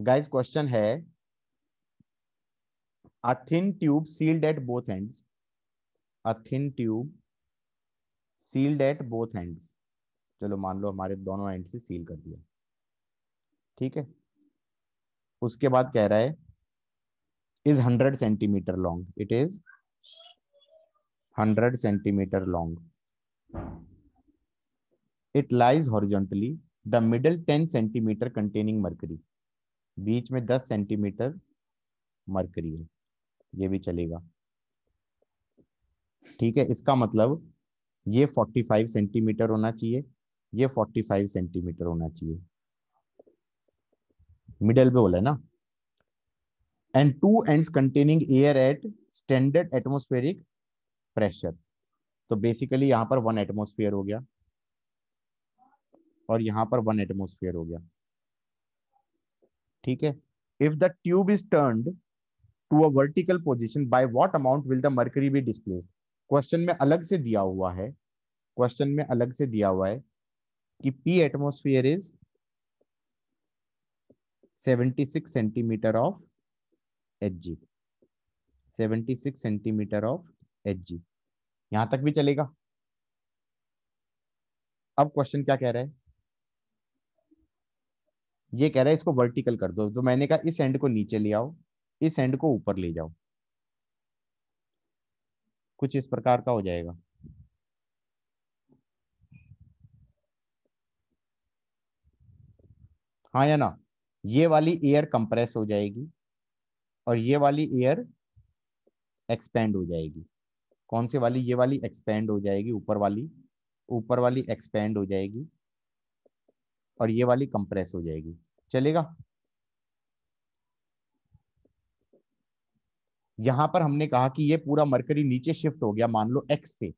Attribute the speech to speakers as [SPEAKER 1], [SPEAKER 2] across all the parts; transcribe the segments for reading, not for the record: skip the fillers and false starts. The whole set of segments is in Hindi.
[SPEAKER 1] गाइस क्वेश्चन है, a thin tube sealed at both ends, a thin tube sealed at both ends, चलो मान लो हमारे दोनों एंड से सील कर दिया, ठीक है। उसके बाद कह रहा है is 100 centimetre long, it is 100 centimetre long, it lies horizontally, the middle 10 centimetre containing mercury, बीच में 10 सेंटीमीटर मरकरी है, ये भी चलेगा, ठीक है। इसका मतलब ये 45 सेंटीमीटर होना चाहिए, ये 45 सेंटीमीटर होना चाहिए, मिडल पे बोला है ना। And two ends containing air at standard atmospheric pressure, तो बेसिकली यहां पर 1 एटमॉस्फेयर हो गया और यहां पर 1 एटमॉस्फेयर हो गया, ठीक है। If the tube is turned to a vertical position, by what amount will the mercury be displaced. Question में अलग से दिया हुआ है, क्वेश्चन में अलग से दिया हुआ है कि P atmosphere is 76 centimetre of H G, 76 centimetre of H G, यहां तक भी चलेगा। अब क्वेश्चन क्या कह रहा है, ये कह रहा है इसको वर्टिकल कर दो, तो मैंने कहा इस एंड को नीचे ले आओ, इस एंड को ऊपर ले जाओ, कुछ इस प्रकार का हो जाएगा। हाँ या ना, ये वाली एयर कंप्रेस हो जाएगी और ये वाली एयर एक्सपेंड हो जाएगी। कौन सी वाली, ये वाली एक्सपेंड हो जाएगी, ऊपर वाली एक्सपेंड हो जाएगी और ये वाली कंप्रेस हो जाएगी, चलेगा। यहां पर हमने कहा कि ये पूरा मरकरी नीचे शिफ्ट हो गया, मान लो एक्स से,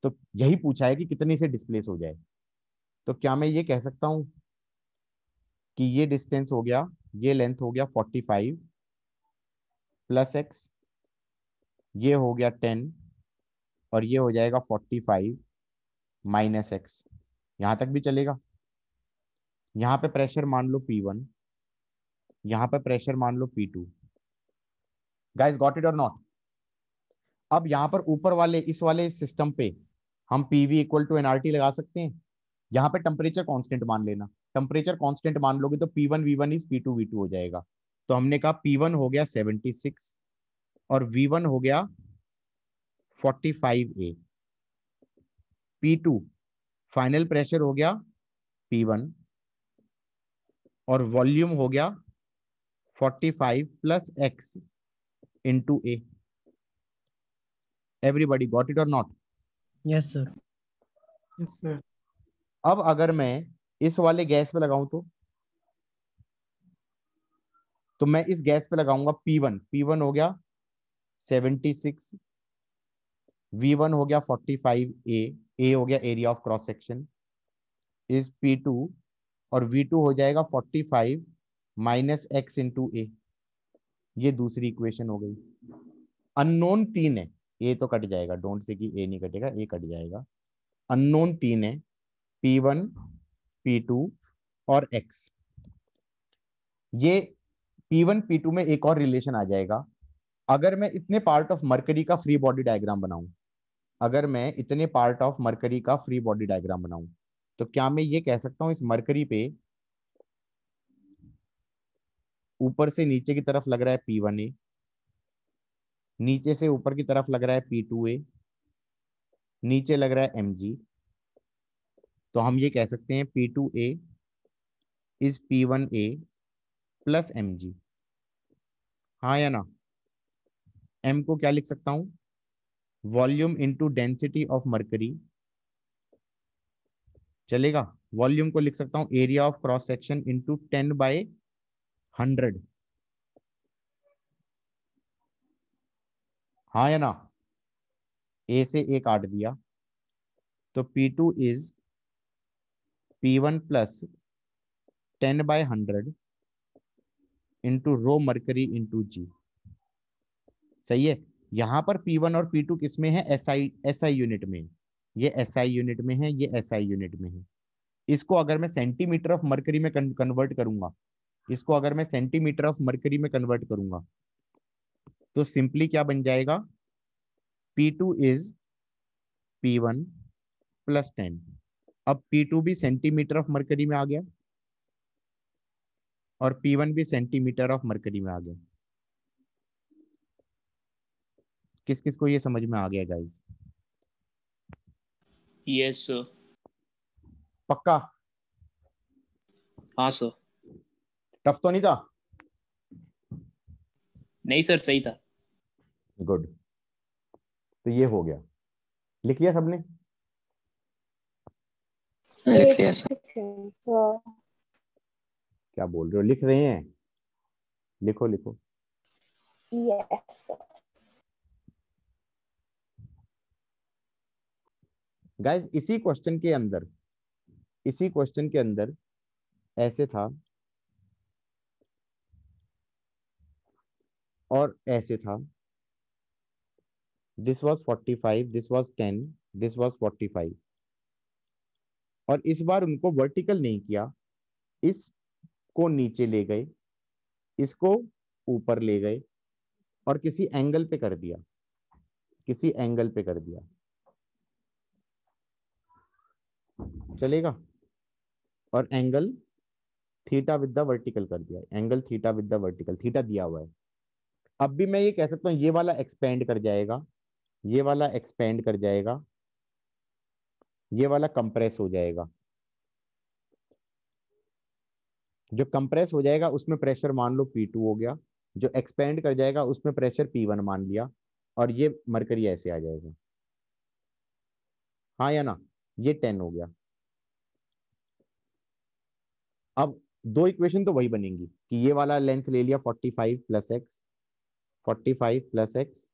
[SPEAKER 1] तो यही पूछा है कि कितनी से डिस्प्लेस हो जाए। तो क्या मैं ये कह सकता हूं कि ये डिस्टेंस हो गया, ये लेंथ हो गया 45 प्लस एक्स, ये हो गया 10 और ये हो जाएगा 45 माइनस एक्स, यहां तक भी चलेगा। यहां पे प्रेशर मान लो P1, यहां पे प्रेशर मान लो P2। गाइस गॉट इट और नॉट। अब यहां पर ऊपर वाले इस वाले सिस्टम पे हम पीवी इक्वल टू एनआरटी लगा सकते हैं। यहाँ पे टेम्परेचर कांस्टेंट मान लेना, टेम्परेचर कांस्टेंट मान लोगे तो P1 V1 is P2 V2 हो जाएगा। तो हमने कहा P1 हो गया 76 और V1 हो गया 45A, P2 फाइनल प्रेशर हो गया P1 और वॉल्यूम हो गया 45 plus X into A. Everybody got it और not?
[SPEAKER 2] Yes sir.
[SPEAKER 3] Yes sir.
[SPEAKER 1] अब अगर मैं इस वाले गैस पे लगाऊं तो मैं इस गैस पे लगाऊंगा P1 हो गया 76, V1 हो गया 45A, ए हो गया area of cross section, is P2 और V2 हो जाएगा 45 माइनस एक्स इंटू ए, ये दूसरी इक्वेशन हो गई। अननोन 3 है, ए तो कट जाएगा, डोंट से कि ए नहीं कटेगा, ए कट जाएगा। अननोन 3 है, P1 P2 और एक्स। ये P1 P2 में एक और रिलेशन आ जाएगा। अगर मैं इतने पार्ट ऑफ मरकरी का फ्री बॉडी डायग्राम बनाऊं, अगर मैं इतने पार्ट ऑफ मरकरी का फ्री बॉडी डायग्राम बनाऊं, तो क्या मैं ये कह सकता हूं इस मरकरी पे ऊपर से नीचे की तरफ लग रहा है P1A, नीचे से ऊपर की तरफ लग रहा है P2A, नीचे लग रहा है mg, तो हम ये कह सकते हैं P2A is P1A plus mg। हाँ या ना? m को क्या लिख सकता हूं, volume into density of mercury, चलेगा। वॉल्यूम को लिख सकता हूं area of cross section into 10/100, हाँ या ना? ए से ए काट दिया, तो P2 is P1 plus 10/100 into rho mercury into g, सही है। यहां पर P1 और P2 किस में है, SI यूनिट में, ये SI यूनिट में है, ये SI यूनिट में है। इसको अगर मैं सेंटीमीटर ऑफ मरकरी में कन्वर्ट करूंगा इसको अगर मैं सेंटीमीटर ऑफ मरकरी में कन्वर्ट करूंगा तो सिंपली क्या बन जाएगा, P2 इज P1 प्लस 10। अब P2 भी सेंटीमीटर ऑफ मरकरी में आ गया और P1 भी सेंटीमीटर ऑफ मरकरी में आ गया। किस किस को ये समझ में आ गया गाइस?
[SPEAKER 2] Yes sir.
[SPEAKER 1] पक्का?
[SPEAKER 2] हाँ सर।
[SPEAKER 1] टफ तो नहीं था?
[SPEAKER 2] नहीं सर, सही था।
[SPEAKER 1] गुड। तो ये हो गया। लिख लिया सबने?
[SPEAKER 4] लिख लिया सर।
[SPEAKER 1] क्या बोल रहे हो, लिख रहे हैं? लिखो लिखो।
[SPEAKER 4] यस।
[SPEAKER 1] गाइस इसी क्वेश्चन के अंदर ऐसे था और ऐसे था। This was 45, this was 10, this was 45। और इस बार उनको वर्टिकल नहीं किया, इसको नीचे ले गए, इसको ऊपर ले गए और किसी एंगल पे कर दिया, किसी एंगल पे कर दिया। चलेगा? और angle theta with the vertical कर दिया, angle theta with the vertical, theta दिया हुआ है। अब भी मैं ये कह सकता हूं ये वाला एक्सपेंड कर जाएगा, ये वाला एक्सपेंड कर जाएगा, ये वाला कंप्रेस हो जाएगा। जो कंप्रेस हो जाएगा उसमें प्रेशर मान लो P2 हो गया, जो एक्सपेंड कर जाएगा उसमें प्रेशर P1 मान लिया, और ये मरकरी ऐसे आ जाएगा। हाँ या ना? ये 10 हो गया। अब दो इक्वेशन तो वही बनेंगी कि ये वाला लेंथ ले लिया 45 प्लस एक्स, 45 प्लस एक्स,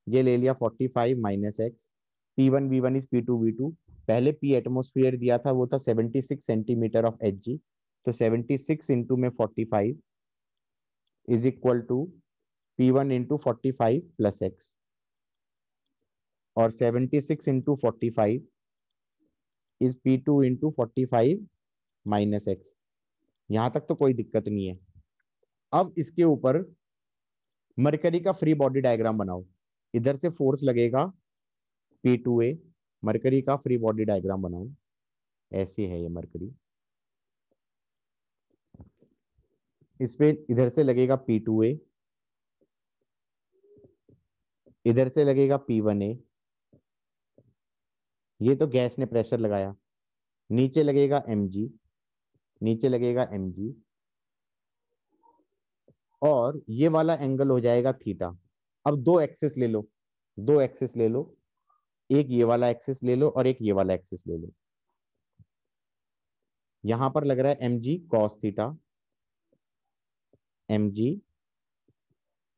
[SPEAKER 1] ये ले लिया 45 minus x, P1 V1 is P2 V2। पहले P एटमोस्फियर दिया था वो था 76 सेंटीमीटर ऑफ Hg, तो 76 इंटू में 45 is equal to P1 into 45 plus x, और 76 into 45 is P2 into 45 minus x. यहां तक तो कोई दिक्कत नहीं है। अब इसके ऊपर मरकरी का फ्री बॉडी डायग्राम बनाओ। इधर से फोर्स लगेगा P2A, मरकरी का फ्री बॉडी डायग्राम बनाओ। ऐसे है ये मरकरी, इस पे इधर से लगेगा P2A, इधर से लगेगा P1A, ये तो गैस ने प्रेशर लगाया, नीचे लगेगा mg, नीचे लगेगा mg, और ये वाला एंगल हो जाएगा थीटा। अब दो एक्सिस ले लो, दो एक्सिस ले लो, एक ये वाला एक्सिस ले लो और एक ये वाला एक्सिस ले लो। यहां पर लग रहा है mg cos theta, mg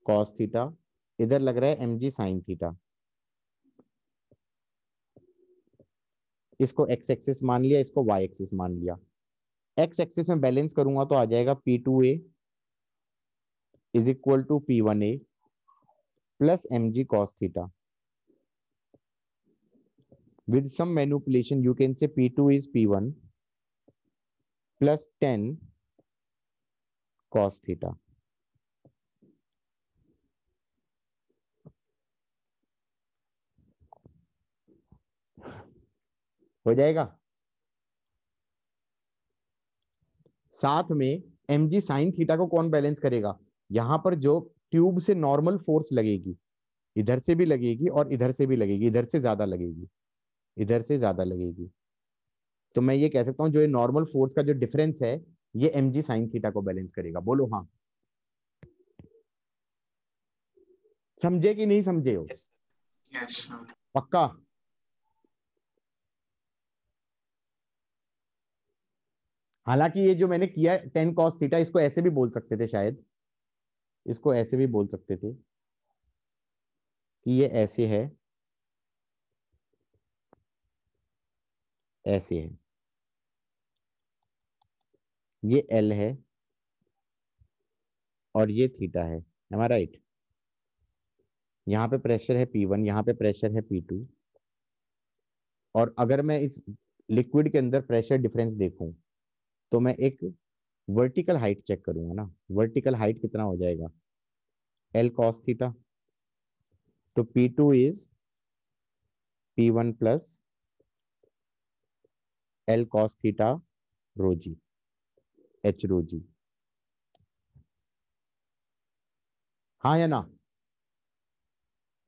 [SPEAKER 1] cos theta, इधर लग रहा है mg sin थीटा। इसको x एक्सिस मान लिया, इसको y एक्सिस मान लिया। x एक्सिस में बैलेंस करूंगा तो आ जाएगा P2A is equal to P1A plus mg cos theta. With some manipulation you can say P2 is P1 plus 10 cos theta. हो जाएगा? साथ में mg sin थीटा को कौन बैलेंस करेगा? यहां पर जो ट्यूब से नॉर्मल फोर्स लगेगी, इधर से भी लगेगी और इधर से भी लगेगी, इधर से ज्यादा लगेगी, इधर से ज्यादा लगेगी। तो मैं ये कह सकता हूं जो ये नॉर्मल फोर्स का जो डिफरेंस है ये mg sin थीटा को बैलेंस करेगा। बोलो हाँ। समझे कि नहीं समझे हो?
[SPEAKER 3] Yes sir.
[SPEAKER 1] पक्का? हालांकि ये जो मैंने किया 10 cos थीटा, इसको ऐसे भी बोल सकते थे शायद, इसको ऐसे भी बोल सकते थे कि ये ऐसे है, ऐसे है, ये L है और ये थीटा है। एम आई राइट? यहाँ पे प्रेशर है P1, यहाँ पे प्रेशर है P2। और अगर मैं इस लिक्विड के अंदर प्रेशर डिफरेंस देखूं तो मैं एक वर्टिकल हाइट चेक करूंगा ना, वर्टिकल हाइट कितना हो जाएगा, L cos थीटा, तो P2 is P1 plus L cos theta rho g, H rho g, हाँ या ना?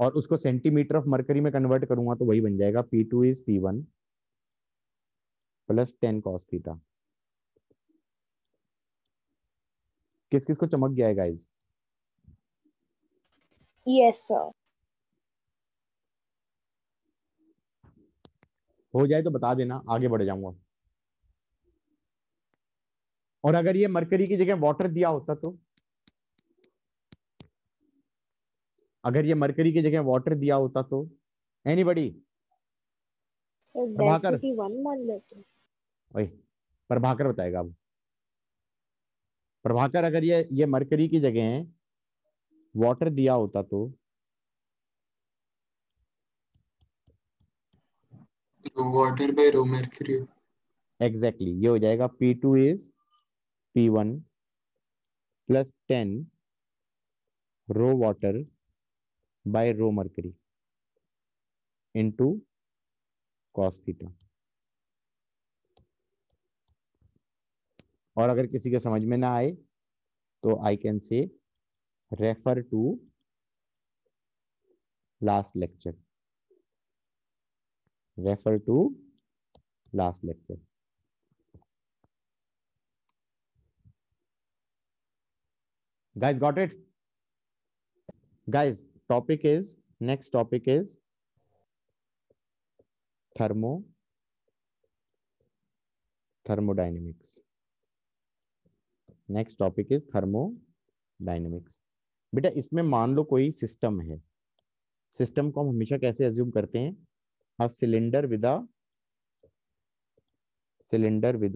[SPEAKER 1] और उसको सेंटीमीटर ऑफ मरकरी में कन्वर्ट करूंगा तो वही बन जाएगा, P2 is P1 plus 10 cos theta. किस किस को चमक गया है गाइज?
[SPEAKER 4] Yes, sir.
[SPEAKER 1] हो जाए तो बता देना, आगे बढ़ जाऊंगा। और अगर ये मरकरी की जगह वाटर दिया होता तो, अगर ये मरकरी की जगह वाटर दिया होता तो, एनीबडी?
[SPEAKER 4] So
[SPEAKER 1] प्रभाकर,
[SPEAKER 4] density 1 मान लेते हैं।
[SPEAKER 1] ओए प्रभाकर बताएगा अब। प्रभाकर, अगर ये मरकरी की जगह वाटर दिया होता तो,
[SPEAKER 3] Water by rho mercury.
[SPEAKER 1] Exactly ये हो जाएगा P2 is P1 plus 10 rho water by rho mercury into cos theta. और अगर किसी के समझ में ना आए तो I can say refer to last lecture, refer to last lecture. guys got it? guys, topic is, next topic is thermodynamics. Next topic is thermodynamics. बेटा इसमें मान लो कोई सिस्टम है, सिस्टम को हम हमेशा कैसे एज्यूम करते हैं, a cylinder with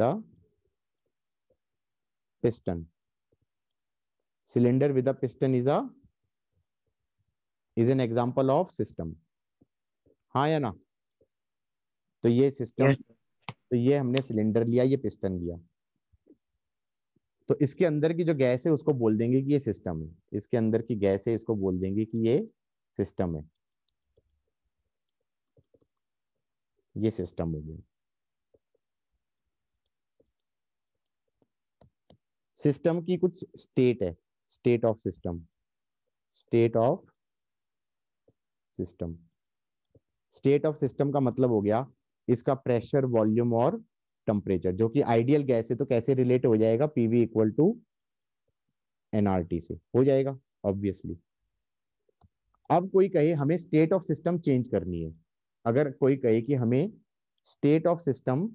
[SPEAKER 1] a piston, cylinder with a piston is an example of system, हाँ या ना? तो ये सिस्टम,
[SPEAKER 2] Yes.
[SPEAKER 1] तो ये हमने सिलेंडर लिया, ये पिस्टन लिया, तो इसके अंदर की जो गैस है उसको बोल देंगे कि ये सिस्टम है, इसके अंदर की गैस है इसको बोल देंगे कि ये सिस्टम है, ये सिस्टम हो गया। सिस्टम की कुछ स्टेट है, state of system, state of system, state of system का मतलब हो गया इसका प्रेशर, वॉल्यूम और टेम्परेचर, जो कि आइडियल गैस है तो कैसे रिलेट हो जाएगा, पीवी इक्वल टू एनआरटी से हो जाएगा ऑब्वियसली। अब कोई कहे हमें स्टेट ऑफ सिस्टम चेंज करनी है, अगर कोई कहे कि हमें स्टेट ऑफ सिस्टम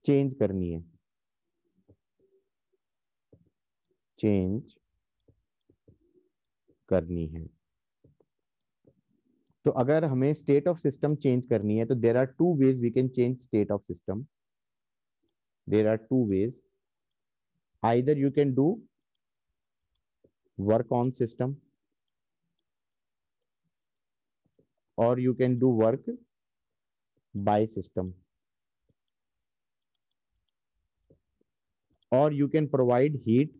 [SPEAKER 1] चेंज करनी है, चेंज करनी है, तो अगर हमें स्टेट ऑफ सिस्टम चेंज करनी है तो there are two ways we can change state of system, there are two ways, either you can do work on system or you can do work by system, or you can provide heat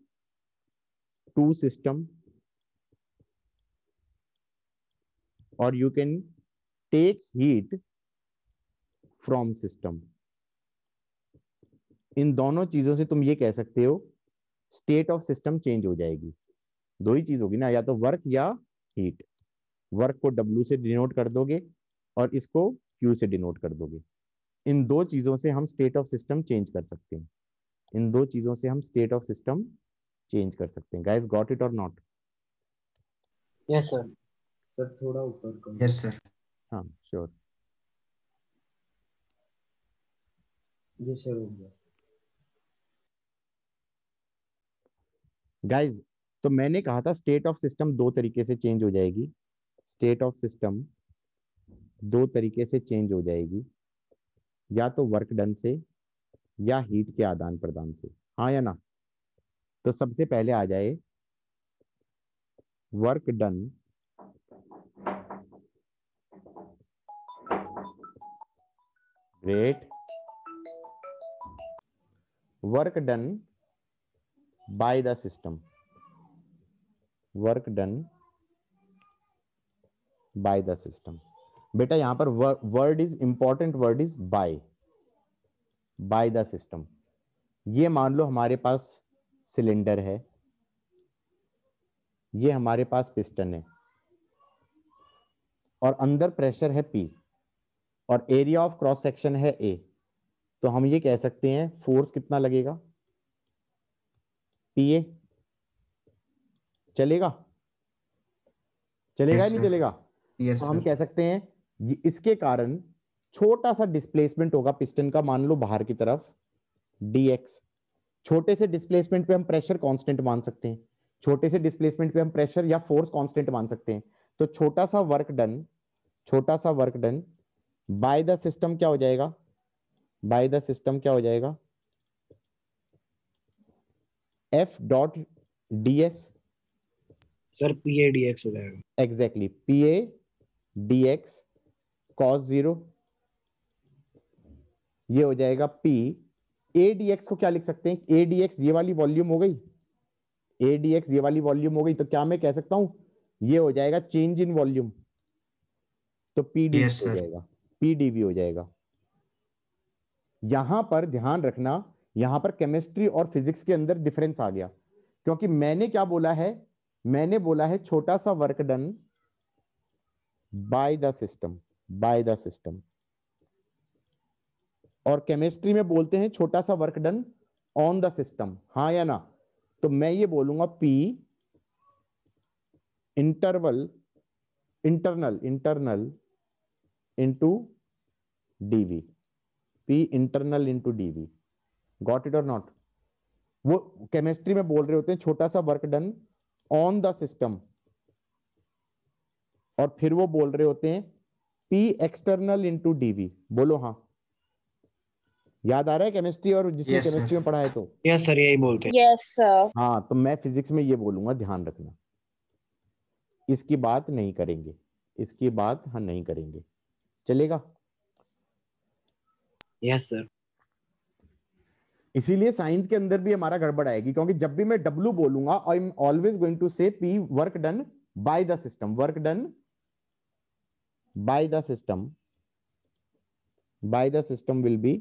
[SPEAKER 1] to system, or you can take heat from system। इन दोनों चीजों से तुम ये कह सकते हो स्टेट ऑफ सिस्टम चेंज हो जाएगी, दो ही चीज होगी ना, या तो वर्क या हीट, वर्क को W से डिनोट कर दोगे और इसको Q से डिनोट कर दोगे, इन दो चीजों से हम स्टेट ऑफ सिस्टम चेंज कर सकते हैं, इन दो चीजों से हम स्टेट ऑफ सिस्टम चेंज कर सकते हैं। गाइस गॉट इट और नॉट?
[SPEAKER 2] Yes, sir.
[SPEAKER 3] सर थोड़ा ऊपर करो। Yes sir.
[SPEAKER 1] हाँ श्योर।
[SPEAKER 3] जी सर हो गया।
[SPEAKER 1] गाइज तो मैंने कहा था स्टेट ऑफ सिस्टम दो तरीके से चेंज हो जाएगी, स्टेट ऑफ सिस्टम दो तरीके से चेंज हो जाएगी, या तो वर्क डन से या हीट के आदान प्रदान से, हाँ या ना? तो सबसे पहले आ जाए work done, great, work done by the system, work done by the system. बेटा यहां पर word is important, word is by the system. ये मान लो हमारे पास सिलेंडर है, ये हमारे पास पिस्टन है, और अंदर प्रेशर है P, और एरिया ऑफ क्रॉस सेक्शन है A। तो हम ये कह सकते हैं फोर्स कितना लगेगा, PA। चलेगा, चलेगा या नहीं चलेगा? तो हम कह सकते हैं इसके कारण छोटा सा डिस्प्लेसमेंट होगा पिस्टन का, मान लो बाहर की तरफ, dx। छोटे से डिस्प्लेसमेंट पे हम प्रेशर कांस्टेंट मान सकते हैं, छोटे से डिस्प्लेसमेंट पे हम प्रेशर या फोर्स कांस्टेंट मान सकते हैं। तो छोटा सा work done by the system क्या हो जाएगा, बाय द सिस्टम क्या हो जाएगा, F dot ds।
[SPEAKER 2] Sir PADX हो जाएगा।
[SPEAKER 1] एग्जैक्टली, PA dx cos 0, ये हो जाएगा P। ADX को क्या लिख सकते हैं, ADX ये वाली वॉल्यूम हो गई, ADX ये वाली वॉल्यूम हो गई, तो क्या मैं कह सकता हूं ये हो जाएगा चेंज इन वॉल्यूम, तो PdV हो जाएगा, PdV हो जाएगा। यहां पर ध्यान रखना, यहां पर केमिस्ट्री और फिजिक्स के अंदर डिफरेंस आ गया, क्योंकि मैंने क्या बोला है, मैंने बोला है छोटा सा work done by the system, और केमिस्ट्री में बोलते हैं छोटा सा work done on the system, हाँ या ना? तो मैं ये बोलूंगा P internal into dV, P internal into dV। Got it और नॉट? वो केमिस्ट्री में बोल रहे होते हैं छोटा सा work done on the system, और फिर वो बोल रहे होते हैं P एक्सटर्नल इंटू dV। बोलो हाँ, याद आ रहा है केमिस्ट्री, और जिसने केमिस्ट्री में पढ़ा है तो?
[SPEAKER 2] यस सर, यही बोलते हैं।
[SPEAKER 4] Yes, sir.
[SPEAKER 1] हाँ, तो मैं फिजिक्स में ये बोलूंगा, ध्यान रखना, इसकी बात नहीं करेंगे, इसकी बात हम नहीं करेंगे, चलेगा?
[SPEAKER 2] Yes sir.
[SPEAKER 1] इसीलिए साइंस के अंदर भी हमारा गड़बड़ आएगी, क्योंकि जब भी मैं W बोलूंगा, I am always going to say P work done by the system, work done by the system, by the system will be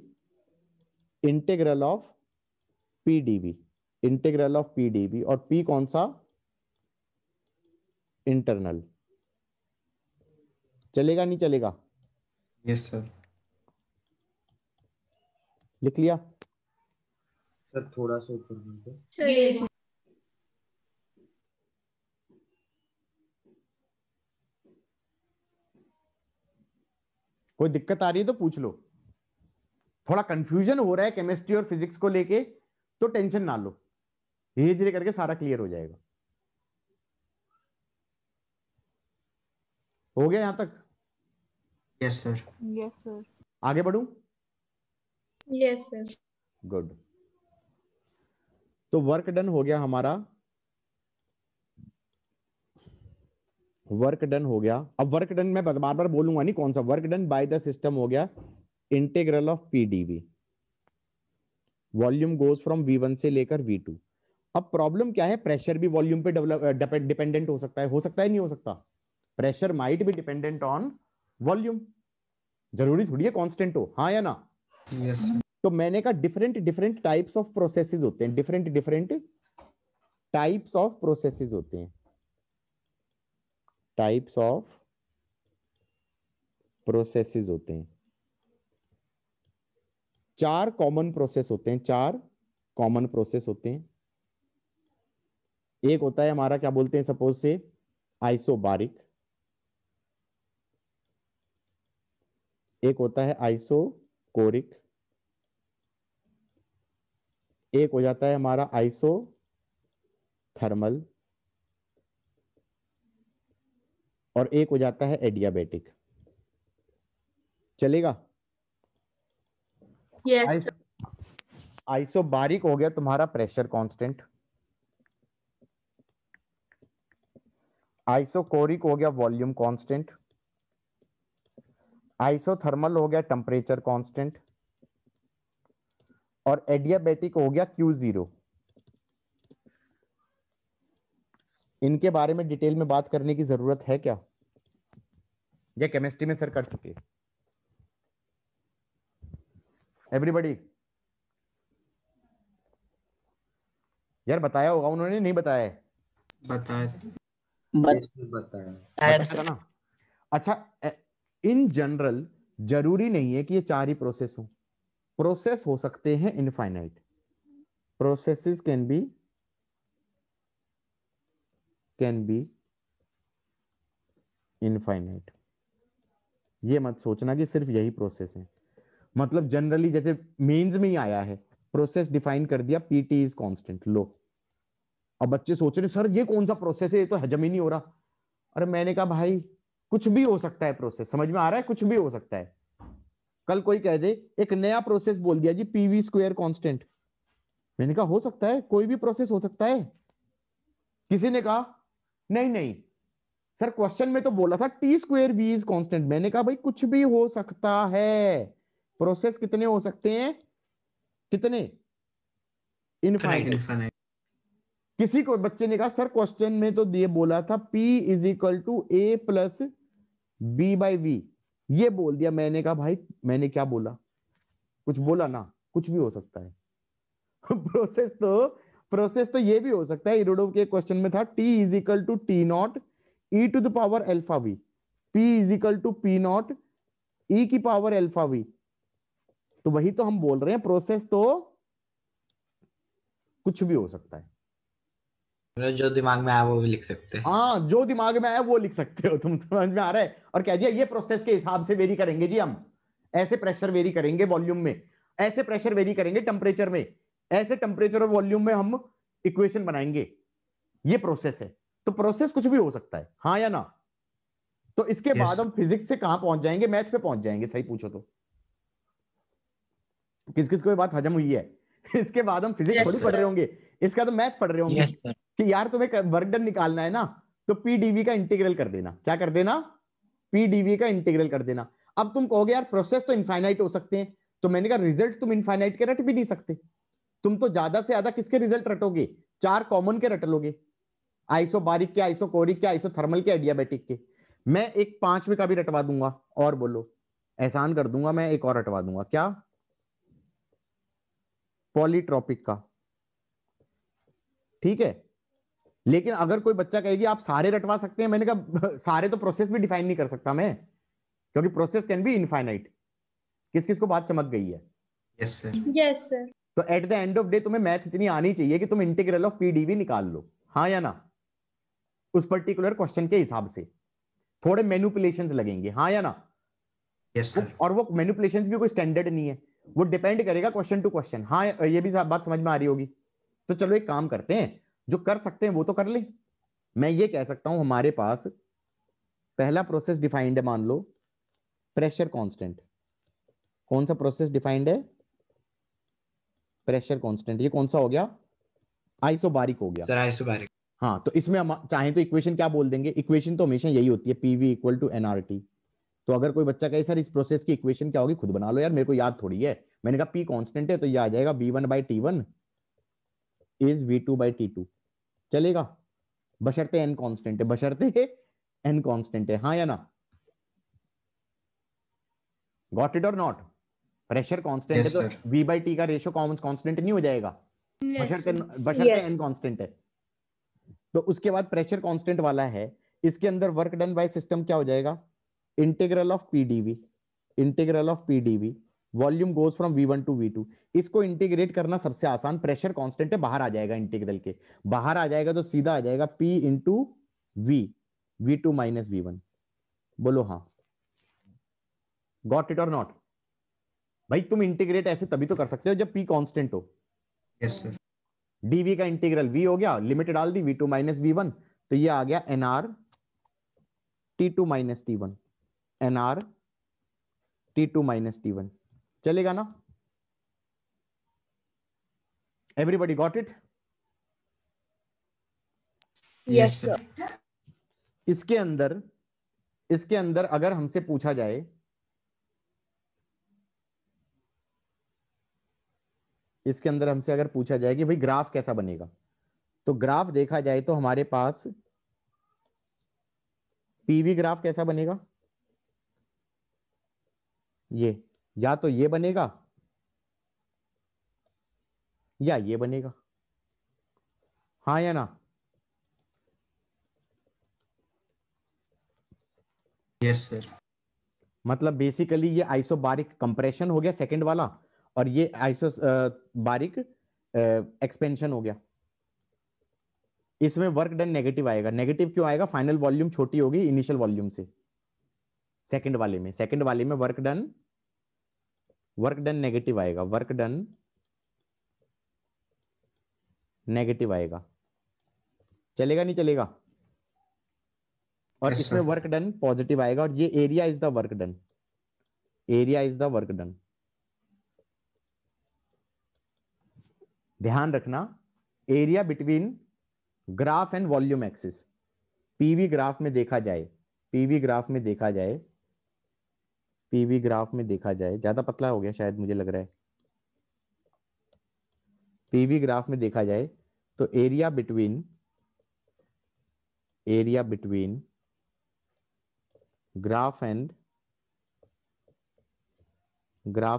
[SPEAKER 1] integral of PdV, integral of PdV, और P कौन सा, इंटरनल। चलेगा नहीं चलेगा?
[SPEAKER 3] Yes sir.
[SPEAKER 1] लिख लिया?
[SPEAKER 3] सर थोड़ा सा ऊपर कर दो।
[SPEAKER 1] कोई दिक्कत आ रही है तो पूछ लो, थोड़ा कंफ्यूजन हो रहा है केमिस्ट्री और फिजिक्स को लेके, तो टेंशन ना लो, धीरे धीरे करके सारा क्लियर हो जाएगा। हो गया यहां तक?
[SPEAKER 3] Yes sir.
[SPEAKER 5] Yes sir.
[SPEAKER 1] आगे बढ़ूं?
[SPEAKER 5] Yes sir.
[SPEAKER 1] गुड। तो वर्क डन हो गया हमारा, वर्क डन हो गया। अब वर्क डन मैं बार बार बोलूंगा नहीं कौन सा, work done by the system हो गया integral of PdV, volume goes from V1 से लेकर V2। अब प्रॉब्लम क्या है, प्रेशर भी वॉल्यूम पे डिपेंडेंट हो सकता है नहीं हो सकता? Pressure might be dependent on volume, जरूरी थोड़ी है कांस्टेंट हो, हाँ या ना?
[SPEAKER 3] Yes sir.
[SPEAKER 1] तो मैंने कहा different different types of processes होते हैं, different different types of processes होते हैं, टाइप्स ऑफ प्रोसेसेस होते हैं। 4 कॉमन प्रोसेस होते हैं, 4 कॉमन प्रोसेस होते हैं। एक होता है हमारा, क्या बोलते हैं, सपोज से आइसोबारिक, एक होता है आइसोकोरिक, एक हो जाता है हमारा आइसोथर्मल, और एक हो जाता है एडियाबेटिक। चलेगा?
[SPEAKER 5] यस।
[SPEAKER 1] आइसोबारिक हो गया तुम्हारा प्रेशर कांस्टेंट, आइसोकोरिक हो गया वॉल्यूम कांस्टेंट, आइसोथर्मल हो गया टेम्परेचर कांस्टेंट, और एडियाबेटिक हो गया Q0। इनके बारे में डिटेल में बात करने की जरूरत है क्या? ये केमिस्ट्री में सर कर चुके एवरीबॉडी? यार बताया होगा उन्होंने, नहीं बताया है?
[SPEAKER 3] बताया
[SPEAKER 1] बताया था ना। अच्छा, इन जनरल जरूरी नहीं है कि ये 4 ही प्रोसेस हो, प्रोसेस हो सकते हैं infinite, processes can be infinite. ये मत सोचना कि सिर्फ यही प्रोसेस है। मतलब जनरली जैसे मेंस में ही आया है, प्रोसेस डिफाइन कर दिया पीटी इज कांस्टेंट, लो। अब बच्चे सोच रहे सर ये कौन सा प्रोसेस है, ये तो हजम ही नहीं हो रहा। अरे मैंने कहा भाई कुछ भी हो सकता है प्रोसेस, समझ में आ रहा है? कुछ भी हो सकता है। कल कोई कह दे एक नया प्रोसेस बोल दिया जी, पीवी स्क्वायर कांस्टेंट, मैंने कहा हो सकता है, कोई भी प्रोसेस हो सकता है। किसी ने कहा नहीं नहीं सर क्वेश्चन में तो बोला था T square V is constant, मैंने कहा भाई कुछ भी हो सकता है। प्रोसेस कितने हो सकते हैं? कितने? इनफाइनाइट।
[SPEAKER 3] इनफाइनाइट।
[SPEAKER 1] किसी को बच्चे ने कहा सर क्वेश्चन में तो ये बोला था P is equal to A plus B by V, ये बोल दिया। मैंने कहा भाई मैंने क्या बोला? कुछ बोला ना, कुछ भी हो सकता है। प्रोसेस तो ये भी हो सकता है, इरोडोव के क्वेश्चन में था T is equal to T not E to the power alpha V, P is equal to P not E की पावर अल्फा वी। तो वही तो हम बोल रहे हैं, प्रोसेस तो कुछ भी हो सकता है।
[SPEAKER 6] जो दिमाग में आया वो भी लिख सकते हैं।
[SPEAKER 1] हाँ जो दिमाग में आया वो लिख सकते हो तुम, समझ में आ रहा है? और कह दिया ये प्रोसेस के हिसाब से वेरी करेंगे जी, हम ऐसे प्रेशर वेरी करेंगे वॉल्यूम में, ऐसे प्रेशर वेरी करेंगे टेम्परेचर में, ऐसे टेम्परेचर और वॉल्यूम में हम इक्वेशन बनाएंगे। ये प्रोसेस है। तो प्रोसेस कुछ भी हो सकता है, हाँ या ना? तो इसके
[SPEAKER 3] Yes.
[SPEAKER 1] बाद हम फिजिक्स से कहां पहुंच जाएंगे? मैथ पे पहुंच जाएंगे। सही पूछो तो किस किस को ये बात हजम हुई है? इसके बाद हम फिजिक्स
[SPEAKER 5] Yes,
[SPEAKER 1] थोड़ी
[SPEAKER 5] sir.
[SPEAKER 1] पढ़ रहे होंगे, इसका तो मैथ पढ़ रहे होंगे।
[SPEAKER 2] Yes sir.
[SPEAKER 1] कि यार तुम्हें वर्क डन निकालना है ना, तो पीडीवी का इंटीग्रल कर देना। क्या कर देना? पीडीवी का इंटीग्रल कर देना। अब तुम कहोगे यार प्रोसेस तो इनफाइनाइट हो सकते हैं, तो मैंने कहा रिजल्ट तुम इनफाइनाइट के रट भी नहीं सकते। तुम तो ज्यादा से ज्यादा किसके रिजल्ट रटोगे? 4 कॉमन के रट लोगे, आइसोबारिक के, आइसोकोरिक के, आइसोथर्मल के, एडियाबेटिक के। मैं एक 5वें का भी रटवा दूंगा, और बोलो एहसान कर दूंगा, मैं एक और रटवा दूंगा। क्या? पॉलीट्रॉपिक का। ठीक है। लेकिन अगर कोई बच्चा कहेगी आप सारे रटवा सकते हैं, मैंने कहा सारे तो प्रोसेस भी डिफाइन नहीं कर सकता मैं, क्योंकि प्रोसेस कैन बी इनफाइनाइट। किस किस को बात चमक गई है?
[SPEAKER 3] Yes sir.
[SPEAKER 5] Yes, sir.
[SPEAKER 1] तो at the end of day तुम्हें मैथ इतनी आनी चाहिए कि तुम इंटीग्रल ऑफ पीडीवी निकाल लो, हाँ या ना? उस पर्टिकुलर क्वेश्चन के हिसाब से थोड़े मैनिपुलेशंस लगेंगे, हाँ या ना?
[SPEAKER 3] Yes sir.
[SPEAKER 1] और वो मैनिपुलेशंस भी कोई स्टैंडर्ड नहीं है, वो डिपेंड करेगा क्वेश्चन टू क्वेश्चन। हाँ ये भी बात समझ में आ रही होगी। तो चलो एक काम करते हैं, जो कर सकते हैं वो तो कर ले। मैं ये कह सकता हूं हमारे पास पहला प्रोसेस डिफाइंड है, मान लो प्रेशर कांस्टेंट। कौन सा प्रोसेस डिफाइंड है? Pressure constant. ये कौन सा हो गया? आइसोबारिक हो गया।
[SPEAKER 6] Sir isobaric.
[SPEAKER 1] हाँ तो इसमें हम चाहें तो इक्वेशन क्या बोल देंगे? इक्वेशन तो हमेशा यही होती है, पीवी इक्वल टू एनआरटी। तो अगर कोई बच्चा कहे सर इस प्रोसेस की इक्वेशन क्या होगी, खुद बना लो यार, मेरे को याद थोड़ी है। मैंने कहा पी कांस्टेंट है तो ये आ जाएगा v1/t1 इज v2/t2। चलेगा? बशर्ते एन कांस्टेंट है, बशर्ते एन कांस्टेंट है, हाँ या ना? गॉट इट और नॉट? प्रेशर कांस्टेंट है
[SPEAKER 3] Yes,
[SPEAKER 1] तो
[SPEAKER 3] sir.
[SPEAKER 1] v/t का रेशियो कांस्टेंट नहीं हो जाएगा?
[SPEAKER 5] Yes,
[SPEAKER 1] बशर्ते
[SPEAKER 5] sir.
[SPEAKER 1] बशर्ते
[SPEAKER 4] Yes.
[SPEAKER 1] एन कांस्टेंट है। तो उसके बाद प्रेशर कांस्टेंट वाला है, इसके अंदर वर्क डन बाय सिस्टम क्या हो जाएगा? Integral of PdV, integral of PdV, volume goes from v1 to v2। इसको इंटीग्रेट करना सबसे आसान, प्रेशर कांस्टेंट है, बाहर आ जाएगा इंटीग्रल के, बाहर आ जाएगा तो सीधा आ जाएगा p into v, v2 minus v1। बोलो हाँ। गॉट इट और नॉट? भाई तुम इंटीग्रेट ऐसे तभी तो कर सकते हो जब p कांस्टेंट हो।
[SPEAKER 3] Yes sir.
[SPEAKER 1] dv का इंटीग्रल v हो गया, लिमिट डाल दी v2 माइनस v1, तो ये आ गया nr t2 minus t1, nr t2 minus t1। चलेगा ना? Everybody got it?
[SPEAKER 4] Yes, sir.
[SPEAKER 1] इसके अंदर अगर हमसे पूछा जाए, इसके अंदर हमसे अगर पूछा जाए कि भाई ग्राफ कैसा बनेगा, तो ग्राफ देखा जाए तो हमारे पास पीवी ग्राफ कैसा बनेगा? ये या तो ये बनेगा या ये बनेगा, हाँ या ना?
[SPEAKER 3] Yes sir.
[SPEAKER 1] मतलब बेसिकली ये आइसोबारिक कंप्रेशन हो गया सेकंड वाला, और ये आइसो बारिक एक्सपेंशन हो गया। इसमें वर्क डन नेगेटिव आएगा। नेगेटिव क्यों आएगा? फाइनल वॉल्यूम छोटी होगी इनिशियल वॉल्यूम से। सेकंड वाले में वर्क डन नेगेटिव आएगा, वर्क डन नेगेटिव आएगा। चलेगा नहीं चलेगा? और
[SPEAKER 3] Yes,
[SPEAKER 1] इसमें
[SPEAKER 3] sir.
[SPEAKER 1] वर्क डन पॉजिटिव आएगा, और ये area is the work done, area is the work done. ध्यान रखना, area between graph and volume axis PV graph में देखा जाए, पीवी ग्राफ में देखा जाए, पीवी ग्राफ में देखा जाए, ज्यादा पतला हो गया शायद मुझे लग रहा है। पीवी ग्राफ में देखा जाए तो area between graph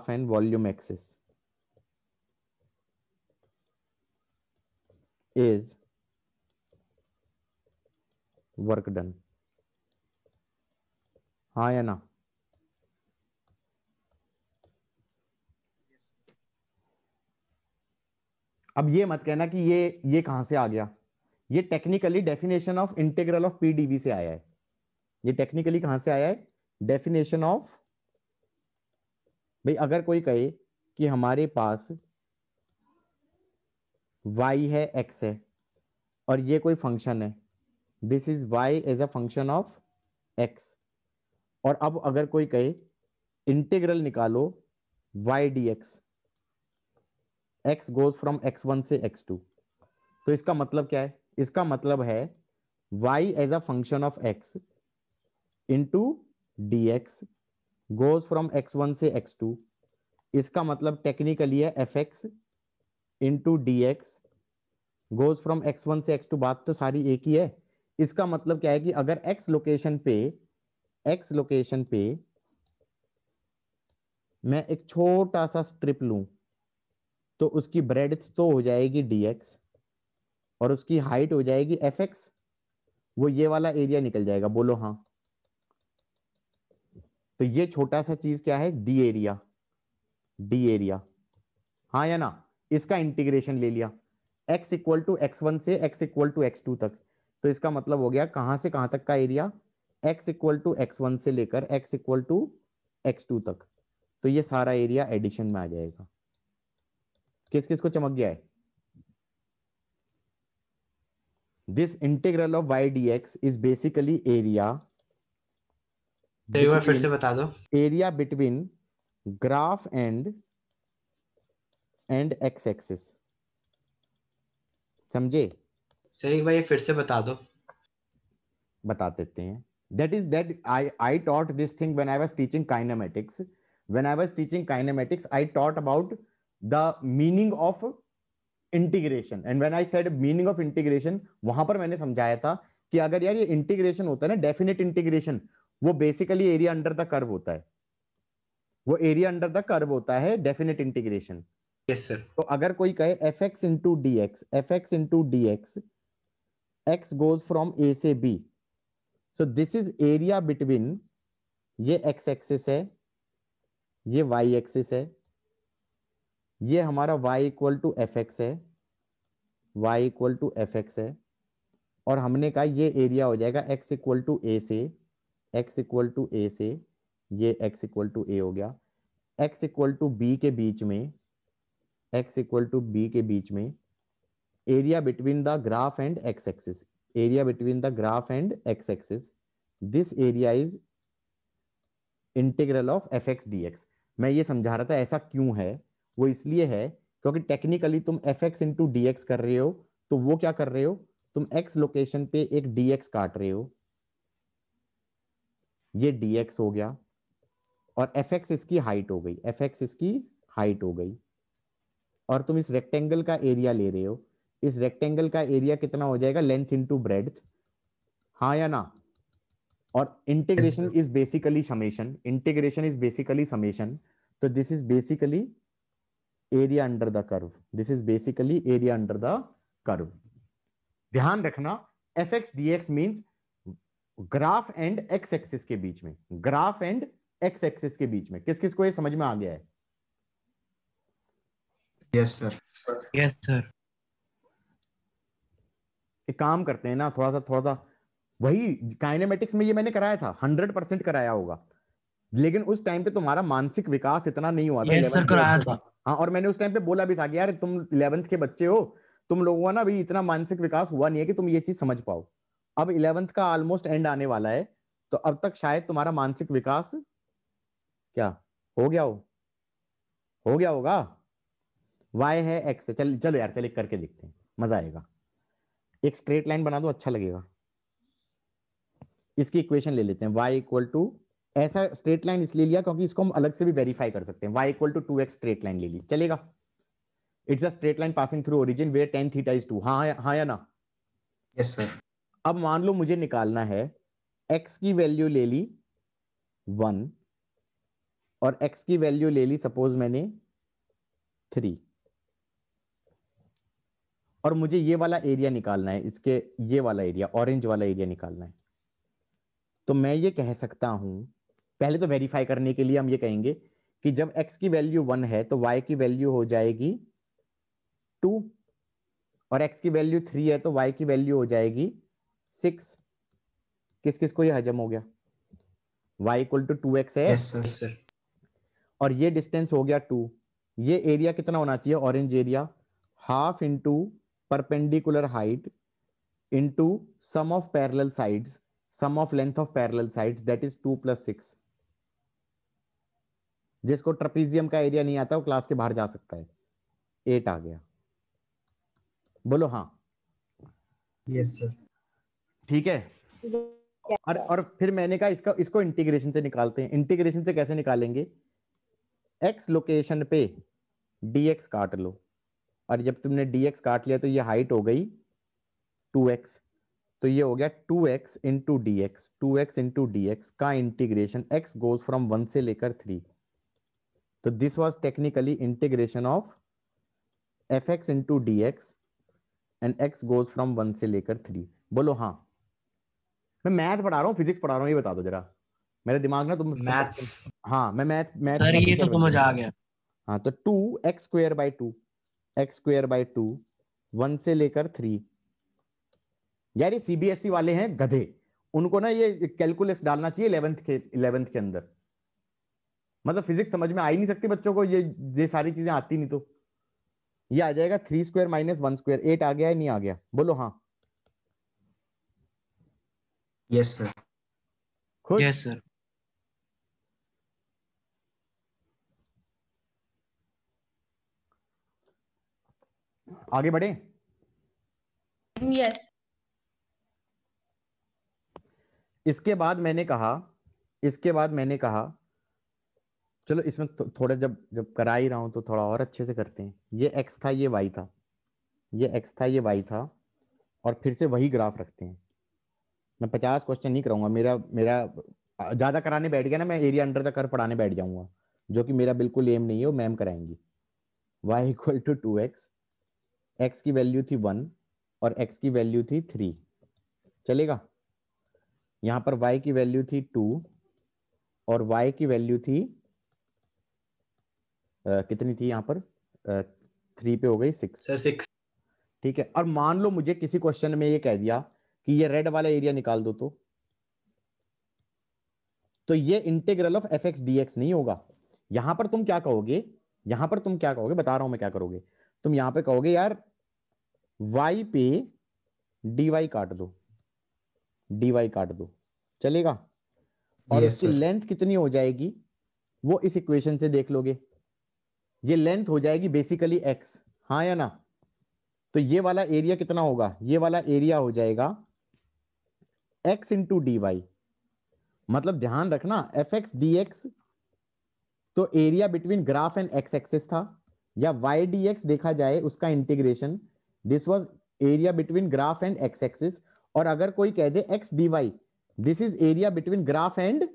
[SPEAKER 1] and volume axis is work done, हाँ या ना? अब ये मत कहना कि ये कहां से आ गया। ये technically definition of integral of PDV से आया है। ये टेक्निकली कहां से आया है? डेफिनेशन ऑफ, भाई अगर कोई कहे कि हमारे पास y है x है और ये कोई फंक्शन है, this is y as a function of x, और अब अगर कोई कहे इंटीग्रल निकालो y dx, x goes from x1 से x2, तो इसका मतलब क्या है? इसका मतलब है y as a function of x into dx goes from x1 से x2। इसका मतलब टेक्निकली है fx into dx goes from x1 से x2। बात तो सारी एक ही है। इसका मतलब क्या है कि अगर x लोकेशन पे मैं एक छोटा सा स्ट्रिप लूं तो उसकी ब्रेड्थ तो हो जाएगी dx और उसकी हाइट हो जाएगी fx, वो ये वाला एरिया निकल जाएगा। बोलो हाँ। तो ये छोटा सा चीज क्या है? डी एरिया, हाँ या ना? इसका इंटीग्रेशन ले लिया x इक्वल टू x1 से x इक्वल टू x2 तक, तो इसका मतलब हो गया कहां से कहां तक का area? x equal to x1 से लेकर x इक्वल टू x2 तक। तो ये सारा एरिया एडिशन में आ जाएगा। किस किस को चमक गया है? This integral of y dx is basically area
[SPEAKER 6] एक बार फिर से बता दो।
[SPEAKER 1] Area between graph and x axis. समझे?
[SPEAKER 6] सर एक बार ये फिर से बता दो।
[SPEAKER 1] बता देते हैं। that I taught this thing when I was teaching kinematics. When I was teaching kinematics, I taught about the meaning of integration, and when I said meaning of integration, वहां पर मैंने समझाया था कि अगर यार ये इंटीग्रेशन होता है ना, डेफिनेट इंटीग्रेशन, वो basically area under the curve होता है। वो एरिया अंडर द कर्व होता है डेफिनेट इंटीग्रेशन।
[SPEAKER 6] Yes sir.
[SPEAKER 1] तो अगर कोई कहे fx into dx, x goes from a से b, so this is area between, ये x एक्सिस है, ये y एक्सिस है, ये हमारा y equal to f x है, y equal to f x है, और हमने कहा ये एरिया हो जाएगा x इक्वल टू a से, x इक्वल टू a से, ये x इक्वल टू a हो गया, x इक्वल टू b के बीच में, x इक्वल टू b के बीच में area between the graph and x axis, area between the graph and x axis, this area is integral of F X D x. मैं ये समझा रहा था ऐसा क्यों है। वो इसलिए है क्योंकि टेक्निकली तुम F x into D x कर रहे हो, तो वो क्या कर रहे हो? तुम x लोकेशन पे एक dx काट रहे हो, ये dx हो गया, और fx इसकी हाइट हो गई, fx इसकी हाइट हो गई, और तुम इस रेक्टेंगल का एरिया ले रहे हो। इस रेक्टेंगल का एरिया कितना हो जाएगा? लेंथ इंटू ब्रेड्थ, हाँ या ना? और integration
[SPEAKER 3] sir.
[SPEAKER 1] Is basically summation, integration is basically summation, तो this is basically area under the curve, this is basically area under the curve. ध्यान रखना F X D X means graph and X axis के बीच में, ग्राफ एंड एक्स एक्सिस के बीच में। किस किस को ये समझ में आ गया है?
[SPEAKER 3] Yes, sir.
[SPEAKER 2] Yes sir.
[SPEAKER 1] एक काम करते हैं ना, थोड़ा सा वही काइनेमेटिक्स में ये मैंने कराया था, 100% कराया होगा, लेकिन उस टाइम पे तुम्हारा मानसिक विकास इतना नहीं हुआ था।
[SPEAKER 2] यस सर
[SPEAKER 1] 11th के
[SPEAKER 2] कराया
[SPEAKER 1] बच्चों
[SPEAKER 2] था।
[SPEAKER 1] का। हाँ, और मैंने उस टाइम पे बोला भी था कि यार तुम 11th के बच्चे हो, तुम लोगों का ना भी इतना मानसिक विकास हुआ नहीं है कि तुम ये चीज समझ पाओ। अब 11th का ऑलमोस्ट एंड आने वाला है, तो अब तक शायद तुम्हारा मानसिक विकास क्या हो गया होगा। y है x है, चलो यार, चल एक करके देखते हैं, मजा आएगा। एक स्ट्रेट लाइन बना दो, अच्छा लगेगा। इसकी इक्वेशन ले लेते हैं, y इक्वल टू, ऐसा स्ट्रेट लाइन इसलिए लिया क्योंकि इसको हम अलग से भी वेरीफाई कर सकते हैं। y equal to 2x straight line ले ली, चलेगा। It's a straight line passing through origin where tan theta is 2। हाँ या ना?
[SPEAKER 3] Yes, sir.
[SPEAKER 1] अब मान लो मुझे निकालना है, x की वैल्यू ले ली 1 और x की वैल्यू ले ली सपोज मैंने 3, और मुझे ये वाला एरिया निकालना है, इसके ये वाला एरिया, ऑरेंज वाला एरिया निकालना है। तो मैं ये कह सकता हूं, पहले तो वेरीफाई करने के लिए हम ये कहेंगे कि जब x की वैल्यू 1 है तो y की वैल्यू हो जाएगी 2, और x की वैल्यू 3 है तो y की वैल्यू हो जाएगी 6। किस किस को ये हजम हो गया? y इक्वल टू 2x है।
[SPEAKER 3] Yes, sir.
[SPEAKER 6] Yes, sir.
[SPEAKER 1] और ये डिस्टेंस हो गया 2। ये एरिया कितना होना चाहिए? Orange area half into perpendicular height into sum of parallel sides, sum of length of parallel sides, that is 2 + 6। जिसको ट्रपीजियम का एरिया नहीं आता वो क्लास के बाहर जा सकता है। 8 आ गया, बोलो हाँ।
[SPEAKER 3] Yes, sir.
[SPEAKER 1] ठीक है। और फिर मैंने कहा इसको इंटीग्रेशन से निकालते हैं। इंटीग्रेशन से कैसे निकालेंगे? x लोकेशन पे dx काट लो, और जब तुमने dx काट लिया तो ये हाइट हो गई 2x, तो ये हो गया 2x into dx, 2x into dx का इंटीग्रेशन, x गोज फ्रॉम 1 से लेकर 3। तो this was technically integration of fx into dx and x goes from 1 से लेकर 3। बोलो हाँ। मैं मैथ पढ़ा रहा हूँ, फिजिक्स पढ़ा रहा हूँ, ये बता दो जरा। मेरा दिमाग ना तुम
[SPEAKER 6] Maths.
[SPEAKER 1] हाँ, मैं मैथ
[SPEAKER 2] सर
[SPEAKER 1] का
[SPEAKER 2] ये
[SPEAKER 1] टीचर
[SPEAKER 2] तो
[SPEAKER 3] तो
[SPEAKER 1] बन
[SPEAKER 2] समझ
[SPEAKER 1] गया।
[SPEAKER 2] आ गया।
[SPEAKER 1] हाँ, तो 2x² 2 1 से लेकर 3। यार ये सीबीएसई वाले हैं गधे, उनको ना ये कैलकुलस डालना चाहिए 11th के अंदर। मतलब फिजिक्स समझ में आ ही नहीं सकती बच्चों को, ये सारी चीजें आती नहीं। तो ये आ जाएगा 3² - 1²। 8 आ गया है, नहीं आ गया? बोलो हाँ।
[SPEAKER 3] Yes, sir.
[SPEAKER 1] खुश?
[SPEAKER 2] Yes sir.
[SPEAKER 1] आगे बढ़े।
[SPEAKER 5] Yes.
[SPEAKER 1] इसके बाद मैंने कहा चलो इसमें थोड़ा जब करा ही रहा हूं तो थोड़ा और अच्छे से करते हैं। ये x था, ये y था, ये x था, ये y था, और फिर से वही ग्राफ रखते हैं। मैं 50 क्वेश्चन नहीं कराऊंगा, मेरा ज्यादा कराने बैठ गया ना, मैं एरिया अंडर द कर्व पढ़ाने बैठ जाऊंगा, जो कि मेरा बिल्कुल एम नहीं है, वो मैम कराएंगी। y equal to 2x, x की वैल्यू थी 1 और x की वैल्यू थी 3, चलेगा। यहां पर y की वैल्यू थी 2 और y की वैल्यू थी कितनी थी यहां पर? 3 पे हो गई 6।
[SPEAKER 6] Sir, 6.
[SPEAKER 1] ठीक है। और मान लो मुझे किसी क्वेश्चन में ये कह दिया कि ये रेड वाला एरिया निकाल दो, तो ये integral of F X D x नहीं होगा। यहां पर तुम क्या कहोगे? बता रहा हूं मैं क्या करोगे। तुम यहां पे कहोगे यार y पे dy काट दो, चलेगा। और
[SPEAKER 3] Yes,
[SPEAKER 1] उसकी
[SPEAKER 3] sir.
[SPEAKER 1] लेंथ कितनी हो जाएगी वो इस इक्वेशन से देख लोगे। ये लेंथ हो जाएगी बेसिकली x, हाँ या ना? तो ये वाला एरिया कितना होगा? ये वाला एरिया हो जाएगा x इंटू डी वाई। मतलब ध्यान रखना एफ एक्स डी एक्स तो area between graph and X axis था, या वाई डी एक्स देखा जाए उसका integration, this was area between graph and X axis. और अगर कोई कह दे X D Y This is area between graph and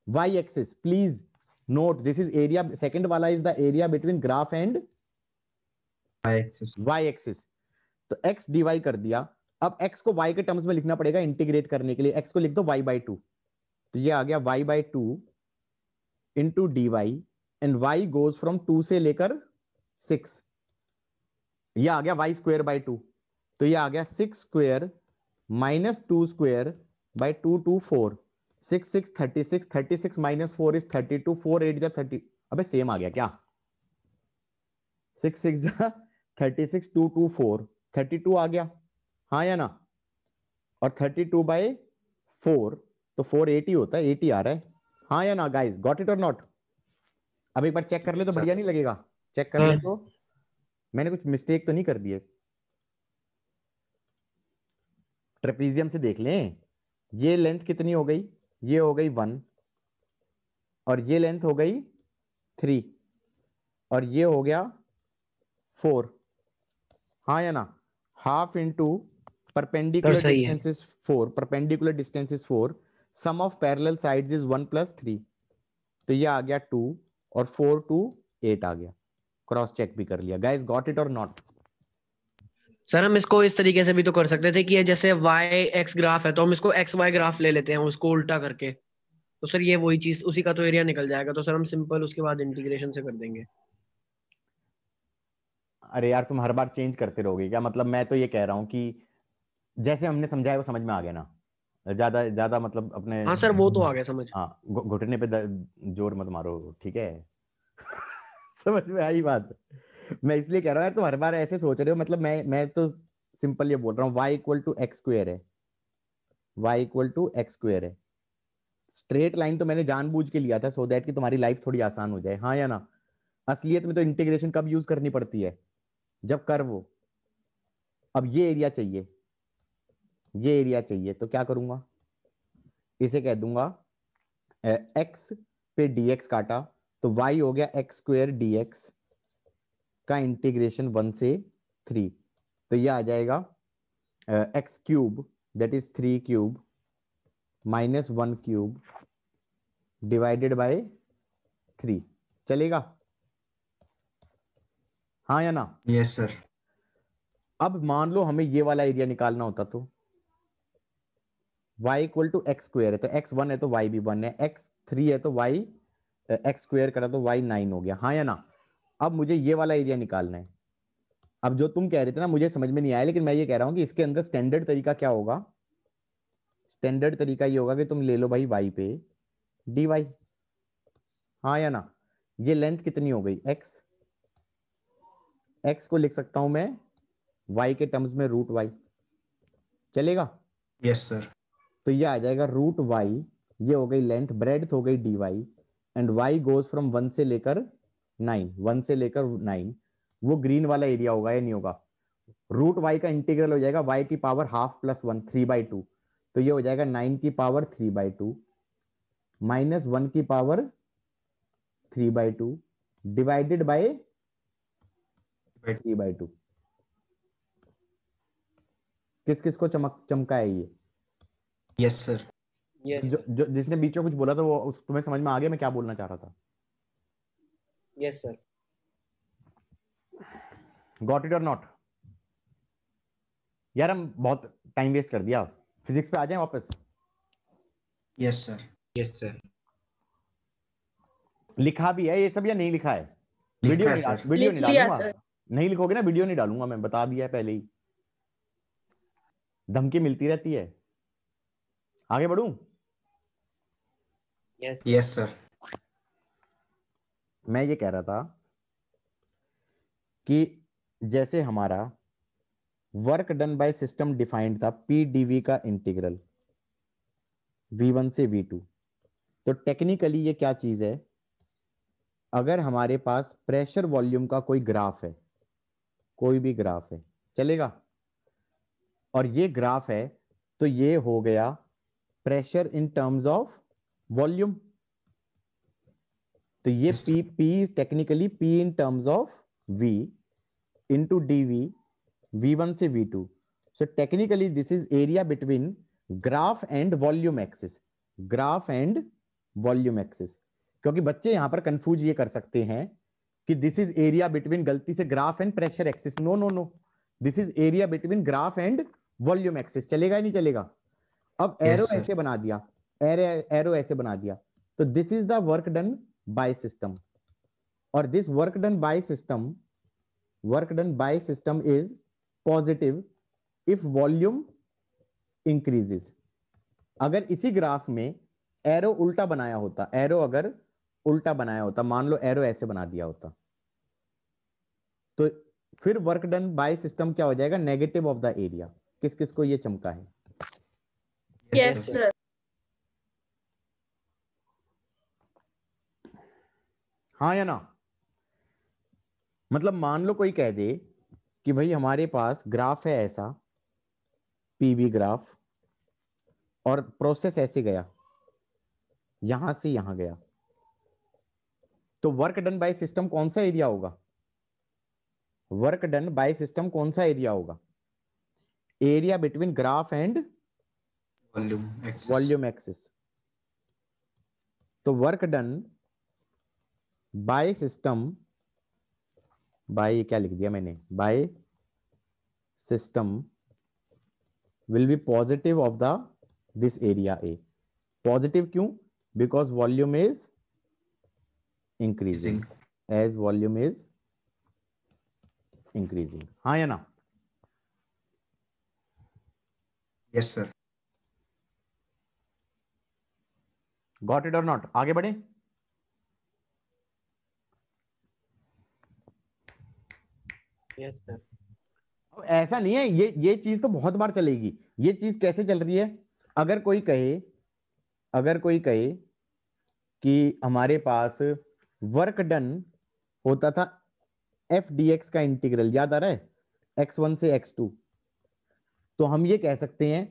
[SPEAKER 1] y-axis. Please note, this is area. Second वाला is the area between graph and
[SPEAKER 3] y-axis.
[SPEAKER 1] y-axis. तो x dy कर दिया. अब x को y के टर्म्स में लिखना पड़ेगा इंटीग्रेट करने के लिए. x को लिख दो y/2. तो ये आ गया y/2 into dy and y goes from 2 से लेकर 6. ये आ गया y square by 2. तो ये आ गया 6 square minus 2 square by 2 to 4. 6 6 36. 36 minus 4 is 32. 4 8 जा 30. अबे सेम आ गया क्या? 6 6 जा 36. 2 2 4 32 आ गया. हाँ या ना? और 32 by 4 तो 4 80 होता है. 80 आ रहा है. हाँ या ना गाइस? गॉट इट और नॉट? अब एक बार चेक कर ले तो बढ़िया नहीं लगेगा? चेक कर ले तो मैंने कुछ मिस्टेक तो नहीं कर दी है. ट्रेपीजियम से देख लें. ये लेंथ कितनी हो गई? ये हो गई 1 और ये लेंथ हो गई 3 और ये हो गया 4. हाँ या ना? Half into perpendicular distance is 4. Perpendicular distance is 4. Sum of parallel sides is 1 + 3. तो ये आ गया 2 और 4 to 8 आ गया. क्रॉस चेक भी कर लिया. गाइस गॉट इट और नॉट?
[SPEAKER 2] सर हम इसको इस तरीके से भी तो कर सकते थे कि ये जैसे y-x ग्राफ है तो हम इसको x-y ग्राफ ले लेते हैं उसको उल्टा करके. तो सर ये वही चीज, उसी का तो एरिया निकल जाएगा. तो सर हम सिंपल उसके बाद इंटीग्रेशन से कर देंगे.
[SPEAKER 1] अरे यार तुम हर बार चेंज करते रहोगे क्या? मतलब मैं तो ये कह रहा हूँ कि जैसे हमने समझाया वो समझ में आ गया ना. ज्यादा ज्यादा मतलब अपने.
[SPEAKER 2] हाँ सर वो तो आ गया समझ.
[SPEAKER 1] हाँ घुटने पे जोर मत मारो. ठीक है? समझ में आई बात? मैं इसलिए कह रहा हूँ यार तुम हर बार ऐसे सोच रहे हो. मतलब मैं तो सिंपल ये बोल रहा हूँ y = x² है. y = x² है. स्ट्रेट लाइन तो मैंने जानबूझ के लिया था सो दैट कि तुम्हारी लाइफ थोड़ी आसान हो जाए. हाँ या ना? असलियत में तो इंटीग्रेशन कब यूज करनी पड़ती है? जब कर्व हो. अब ये एरिया चाहिए, ये एरिया चाहिए तो क्या करूंगा? इसे कह दूंगा x पे dx काटा तो y हो गया x² dx का इंटीग्रेशन 1 से 3. तो ये आ जाएगा x³ that is 3³ minus 1³ divided by 3. चलेगा? हाँ या ना?
[SPEAKER 3] Yes sir.
[SPEAKER 1] अब मान लो हमें ये वाला एरिया निकालना होता तो y = x² है तो x 1 है तो y भी 1 है. x 3 है तो y x² करा तो y 9 हो गया. हाँ या ना? अब मुझे ये वाला एरिया निकालना है. अब जो तुम कह रहे थे ना मुझे समझ में नहीं आया, लेकिन मैं ये कह रहा हूं कि इसके अंदर स्टैंडर्ड तरीका क्या होगा? स्टैंडर्ड तरीका ये होगा कि तुम ले लो भाई y पे dy. हाँ या ना? ये लेंथ कितनी हो गई? x. x को लिख सकता हूं मैं y के टर्म्स में √y. चलेगा?
[SPEAKER 3] Yes sir.
[SPEAKER 1] तो ये आ जाएगा √y. ये हो गई लेंथ, ब्रेड्थ हो गई dy and y goes from 1 से लेकर 9. 1 से लेकर 9 वो ग्रीन वाला एरिया होगा या नहीं होगा? √y का इंटीग्रल हो जाएगा y की पावर हाफ प्लस 1 3/2. तो ये हो जाएगा 9 की पावर 3/2 माइनस 1 की पावर 3/2 डिवाइडेड बाय 3/2. किस किस को चमका है ये?
[SPEAKER 3] Yes sir.
[SPEAKER 1] जो जिसने बीच में कुछ बोला था वो तुम्हें समझ में आ गया मैं क्या बोलना चाह रहा था?
[SPEAKER 2] Yes sir.
[SPEAKER 1] गॉट इट और नॉट? यार हम बहुत टाइम वेस्ट कर दिया. फिजिक्स पे आ जाएं वापस?
[SPEAKER 3] Yes sir.
[SPEAKER 6] Yes sir.
[SPEAKER 1] लिखा भी है ये सब या नहीं लिखा है?
[SPEAKER 3] लिखा है
[SPEAKER 1] वीडियो
[SPEAKER 3] सर.
[SPEAKER 1] नहीं
[SPEAKER 5] लिख लिया
[SPEAKER 1] डालूंगा.
[SPEAKER 5] सर.
[SPEAKER 1] नहीं लिखोगे ना वीडियो नहीं डालूंगा. मैं बता दिया है पहले ही. धमकी मिलती रहती है. आगे बढ़ूं?
[SPEAKER 3] Yes sir.
[SPEAKER 1] मैं ये कह रहा था कि जैसे हमारा work done by system defined था PdV का इंटीग्रल V1 से V2. तो टेक्निकली ये क्या चीज है? अगर हमारे पास प्रेशर वॉल्यूम का कोई ग्राफ है, कोई भी ग्राफ है, चलेगा? और ये ग्राफ है तो ये हो गया pressure in terms of volume. तो ये P technically P in terms of V into dV V1 से V2. So technically this is area between graph and volume axis, graph and volume axis, क्योंकि बच्चे यहां पर कंफ्यूज ये कर सकते हैं कि दिस इज एरिया बिटवीन, गलती से graph and pressure axis, no no no, this is area between graph and volume axis. चलेगा ही नहीं चलेगा? अब एरो
[SPEAKER 3] sir.
[SPEAKER 1] ऐसे बना दिया, एरो ऐसे बना दिया, तो this is the work done by system, और this work done by system, work done by system is positive if volume increases. अगर इसी ग्राफ में एरो उल्टा बनाया होता, एरो अगर उल्टा बनाया होता, मान लो एरो ऐसे बना दिया होता, तो फिर वर्क डन बाय सिस्टम क्या हो जाएगा? Negative of the area. किस किस को ये चमका है?
[SPEAKER 5] Yes, sir.
[SPEAKER 1] हाँ या ना? मतलब मान लो कोई कह दे कि भाई हमारे पास ग्राफ है ऐसा, पीवी ग्राफ, और प्रोसेस ऐसे गया, यहां से यहां गया, तो वर्क डन बाय सिस्टम कौन सा एरिया होगा? वर्क डन बाय सिस्टम कौन सा एरिया होगा? Area between graph and
[SPEAKER 3] Volume axis.
[SPEAKER 1] Volume axis. तो work done by system, by क्या लिख दिया मैंने, by system will be positive of the this area A. Positive क्यों? Because volume is increasing, as volume is increasing. हाँ या ना?
[SPEAKER 3] Yes, sir.
[SPEAKER 1] गॉट इट और नॉट? आगे बढ़े।
[SPEAKER 2] Yes sir.
[SPEAKER 1] अब ऐसा नहीं है, ये चीज तो बहुत बार चलेगी। ये चीज कैसे चल रही है? अगर कोई कहे, अगर कोई कहे कि हमारे पास वर्क डन होता था एफ डी एक्स का इंटीग्रल, याद आ रहा है, x1 से x2, तो हम ये कह सकते हैं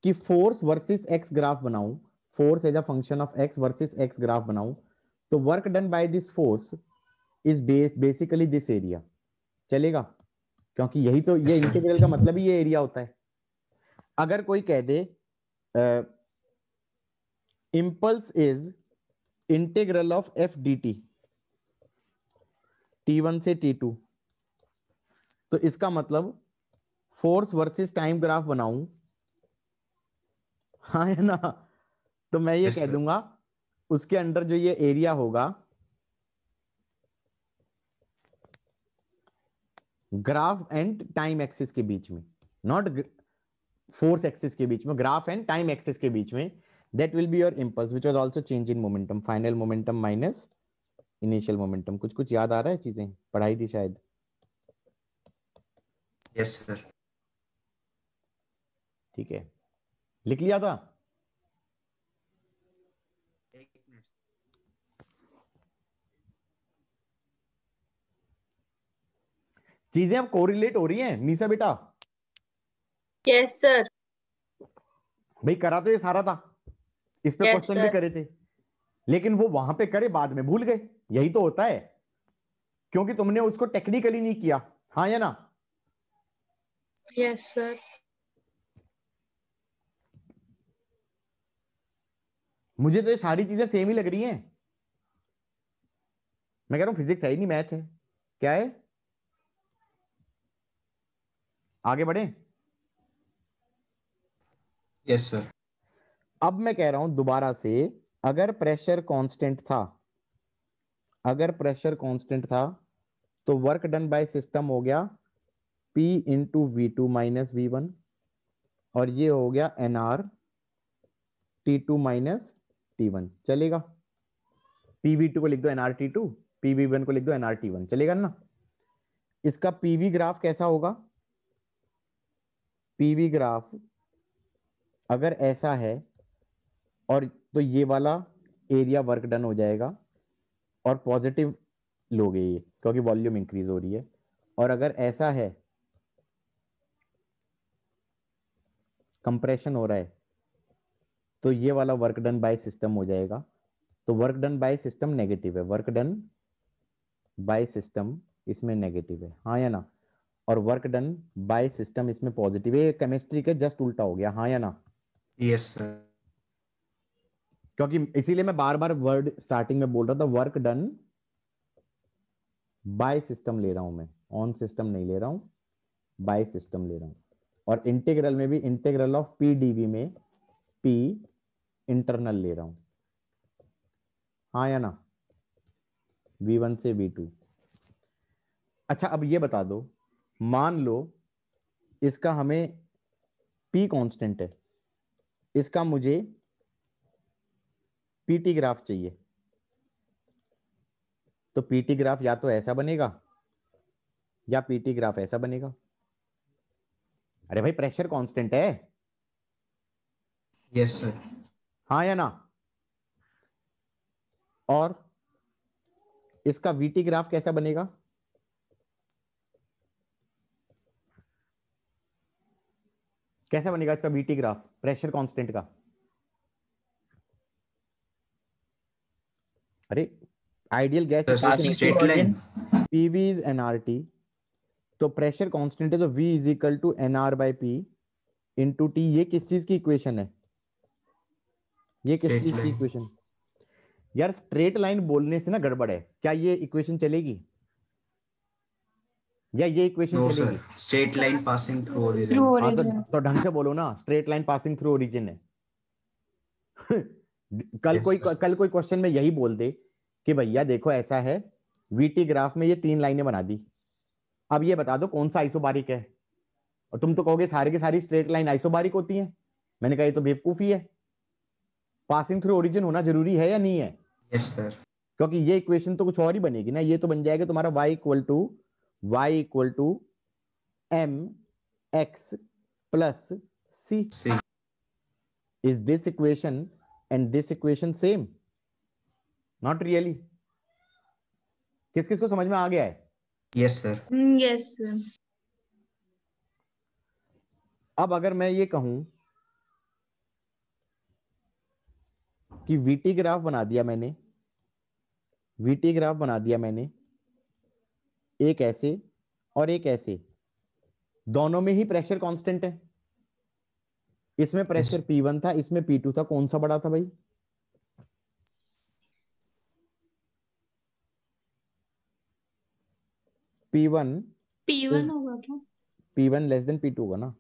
[SPEAKER 1] कि फोर्स वर्सेस एक्स ग्राफ बनाऊं, force as a function of x versus x graph बनाऊं, तो work done by this force is basically this area. चलेगा? क्योंकि यही तो, ये इंटीग्रल का मतलब ही ये एरिया होता है। अगर कोई कह दे impulse is integral of F D T, T1 से T2, तो इसका मतलब फोर्स वर्सेस टाइम ग्राफ बनाऊं, हाँ है ना? तो मैं ये
[SPEAKER 3] Yes,
[SPEAKER 1] कह
[SPEAKER 3] sir.
[SPEAKER 1] दूंगा उसके अंडर जो ये एरिया होगा, ग्राफ एंड टाइम एक्सिस के बीच में, नॉट फोर्स एक्सिस के बीच में, ग्राफ एंड टाइम एक्सिस के बीच में, that will be your impulse which was also change in momentum, final momentum minus initial momentum. कुछ कुछ याद आ रहा है? चीजें पढ़ाई थी शायद।
[SPEAKER 3] Yes, sir.
[SPEAKER 1] ठीक है, लिख लिया था? चीजें अब कोरिलेट हो रही हैं मीसा बेटा?
[SPEAKER 5] Yes, sir.
[SPEAKER 1] भाई करा तो ये सारा था, इस पे
[SPEAKER 5] Yes,
[SPEAKER 1] क्वेश्चन भी
[SPEAKER 5] sir.
[SPEAKER 1] करे थे, लेकिन वो वहां पे करे, बाद में भूल गए। यही तो होता है, क्योंकि तुमने उसको टेक्निकली नहीं किया। हाँ या ना?
[SPEAKER 5] Yes, sir.
[SPEAKER 1] मुझे तो ये सारी चीजें सेम ही लग रही हैं। मैं कह रहा हूं फिजिक्स है ही नहीं, मैथ है। क्या है? आगे बढ़े।
[SPEAKER 3] Yes, sir.
[SPEAKER 1] अब मैं कह रहा हूं दोबारा से, अगर प्रेशर कांस्टेंट था, अगर प्रेशर कांस्टेंट था, तो वर्क डन बाय सिस्टम हो गया P into V2 minus V1, और ये हो गया NR T2 माइनस T1। चलेगा? PV2 को लिख दो NRT2, PV1 को लिख दो NRT1। चलेगा ना? इसका PV ग्राफ कैसा होगा? PV ग्राफ अगर ऐसा है, और तो ये वाला एरिया वर्क डन हो जाएगा, और पॉजिटिव लोगे ये, क्योंकि वॉल्यूम इंक्रीज हो रही है। और अगर ऐसा है, कंप्रेशन हो रहा है, तो ये वाला वर्क डन बाय सिस्टम हो जाएगा। तो work done by system negative है, वर्क डन बाय सिस्टम इसमें नेगेटिव है। हाँ या ना? और वर्क डन बाय सिस्टम इसमें पॉजिटिव है। केमिस्ट्री के जस्ट उल्टा हो गया। हाँ या ना?
[SPEAKER 3] Yes, sir.
[SPEAKER 1] क्योंकि इसीलिए मैं बार बार वर्ड स्टार्टिंग में बोल रहा था, वर्क डन बाय सिस्टम ले रहा हूं मैं, ऑन सिस्टम नहीं ले रहा हूं, बाय सिस्टम ले रहा हूं। और इंटीग्रल में भी इंटीग्रल ऑफ पी डीवी में पी इंटरनल ले रहा हूं, हाँ या ना, V1 से V2। अच्छा अब ये बता दो, मान लो इसका हमें P कांस्टेंट है, इसका मुझे PT ग्राफ चाहिए, तो PT ग्राफ या तो ऐसा बनेगा या PT ग्राफ ऐसा बनेगा। अरे भाई प्रेशर कांस्टेंट है,
[SPEAKER 3] Yes, sir.
[SPEAKER 1] हाँ या ना। और इसका VT ग्राफ कैसा बनेगा, कैसा बनेगा इसका VT ग्राफ प्रेशर कांस्टेंट का? अरे ideal gas
[SPEAKER 3] Sir, straight line.
[SPEAKER 1] PV is NRT, तो प्रेशर कांस्टेंट है तो V is equal to NR by P into T। ये किस चीज की इक्वेशन है, ये किस
[SPEAKER 3] Straight
[SPEAKER 1] चीज की
[SPEAKER 3] line.
[SPEAKER 1] इक्वेशन? यार स्ट्रेट लाइन बोलने से ना गड़बड़ है, क्या ये इक्वेशन चलेगी या ये इक्वेशन
[SPEAKER 3] No,
[SPEAKER 1] चलेगी?
[SPEAKER 3] sir. Straight line passing through origin.
[SPEAKER 7] Through
[SPEAKER 1] हाँ
[SPEAKER 7] origin.
[SPEAKER 1] तो ढंग से बोलो ना, straight line passing through origin है। कल
[SPEAKER 3] Yes,
[SPEAKER 1] कोई
[SPEAKER 3] sir.
[SPEAKER 1] क्वेश्चन में यही बोल दे कि भैया देखो ऐसा है, VT ग्राफ में ये 3 लाइनें बना दी, अब ये बता दो कौन सा आइसोबारिक है, और तुम तो कहोगे सारे के सारी स्ट्रेट लाइन आइसोबारिक होती हैं। मैंने कहा ये तो बेवकूफी है, पासिंग थ्रू ओरिजिन होना जरूरी है या नहीं है?
[SPEAKER 3] Yes, sir.
[SPEAKER 1] क्योंकि ये इक्वेशन तो कुछ और ही बनेगी ना, ये तो बन जाएगा तुम्हारा y equal to mx plus c।
[SPEAKER 3] See.
[SPEAKER 1] Is this equation and this equation same? Not really. किस किस को समझ में आ गया है?
[SPEAKER 3] Yes, sir.
[SPEAKER 7] Yes, sir.
[SPEAKER 1] अब अगर मैं ये कहूं कि VT ग्राफ बना दिया मैंने, VT ग्राफ बना दिया मैंने, एक ऐसे और एक ऐसे, दोनों में ही प्रेशर कांस्टेंट है, इसमें प्रेशर P1 था, इसमें P2 था, कौन सा बड़ा था भाई? P1
[SPEAKER 7] P1 होगा क्या?
[SPEAKER 1] P1 लेस देन P2 होगा ना।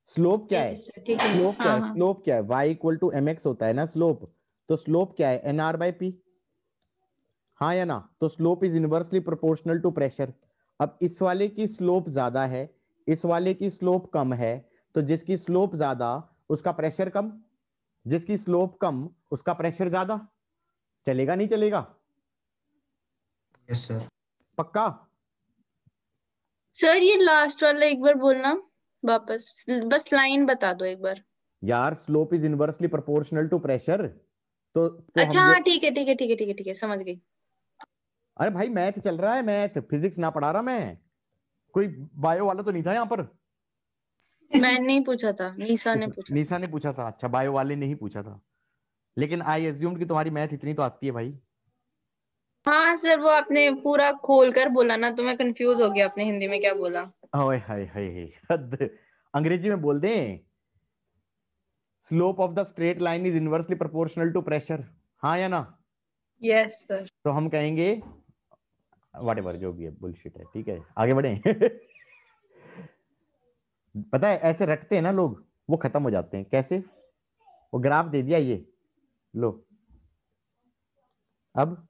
[SPEAKER 1] स्लोप क्या है?
[SPEAKER 7] Yes, sir. ठीक है.
[SPEAKER 1] स्लोप क्या है?
[SPEAKER 7] हाँ.
[SPEAKER 1] स्लोप क्या है? y इक्वल टू mx होता है ना स्लोप, तो स्लोप क्या है? NR बाई P, हाँ या ना। तो slope is inversely proportional to pressure. अब इस वाले की स्लोप ज्यादा है, इस वाले की स्लोप कम है, तो जिसकी स्लोप ज्यादा उसका प्रेशर कम, जिसकी स्लोप कम उसका प्रेशर ज्यादा। चलेगा नहीं चलेगा?
[SPEAKER 3] Yes, sir.
[SPEAKER 1] पक्का?
[SPEAKER 5] सर ये लास्ट वाला एक बार बोलना वापस, बस लाइन बता दो एक बार।
[SPEAKER 1] यार slope is inversely proportional to pressure, तो
[SPEAKER 5] अच्छा
[SPEAKER 1] हम
[SPEAKER 5] हाँ ठीक है ठीक है ठीक है ठीक है ठीक है, समझ गई।
[SPEAKER 1] अरे भाई मैथ चल रहा है, मैथ फिजिक्स ना पढ़ा रहा मैं, कोई बायो वाला तो नहीं था यहाँ पर।
[SPEAKER 5] मैंने नहीं पूछा था, निशा ने पूछा।
[SPEAKER 1] निशा ने पूछा था, अच्छा बायो वाले ने ही पूछा था, लेकिन आई एज्यूम्ड कि तुम्हारी मैथ इतनी तो आती है भाई।
[SPEAKER 5] हाँ सर, वो आपने पूरा खोल कर बोला ना, तो मैं कंफ्यूज हो गया आपने हिंदी में क्या बोला।
[SPEAKER 1] ओए हाय हाय हाय, हद। अंग्रेजी में बोल दें, slope of the straight line is inversely proportional to pressure, हाँ या ना।
[SPEAKER 5] Yes sir.
[SPEAKER 1] तो हम कहेंगे व्हाटएवर, जो भी है बुलशिट है, ठीक है आगे बढ़े। पता है ऐसे रटते हैं ना लोग, वो खत्म हो जाते हैं। कैसे? वो ग्राफ दे दिया, ये लो, अब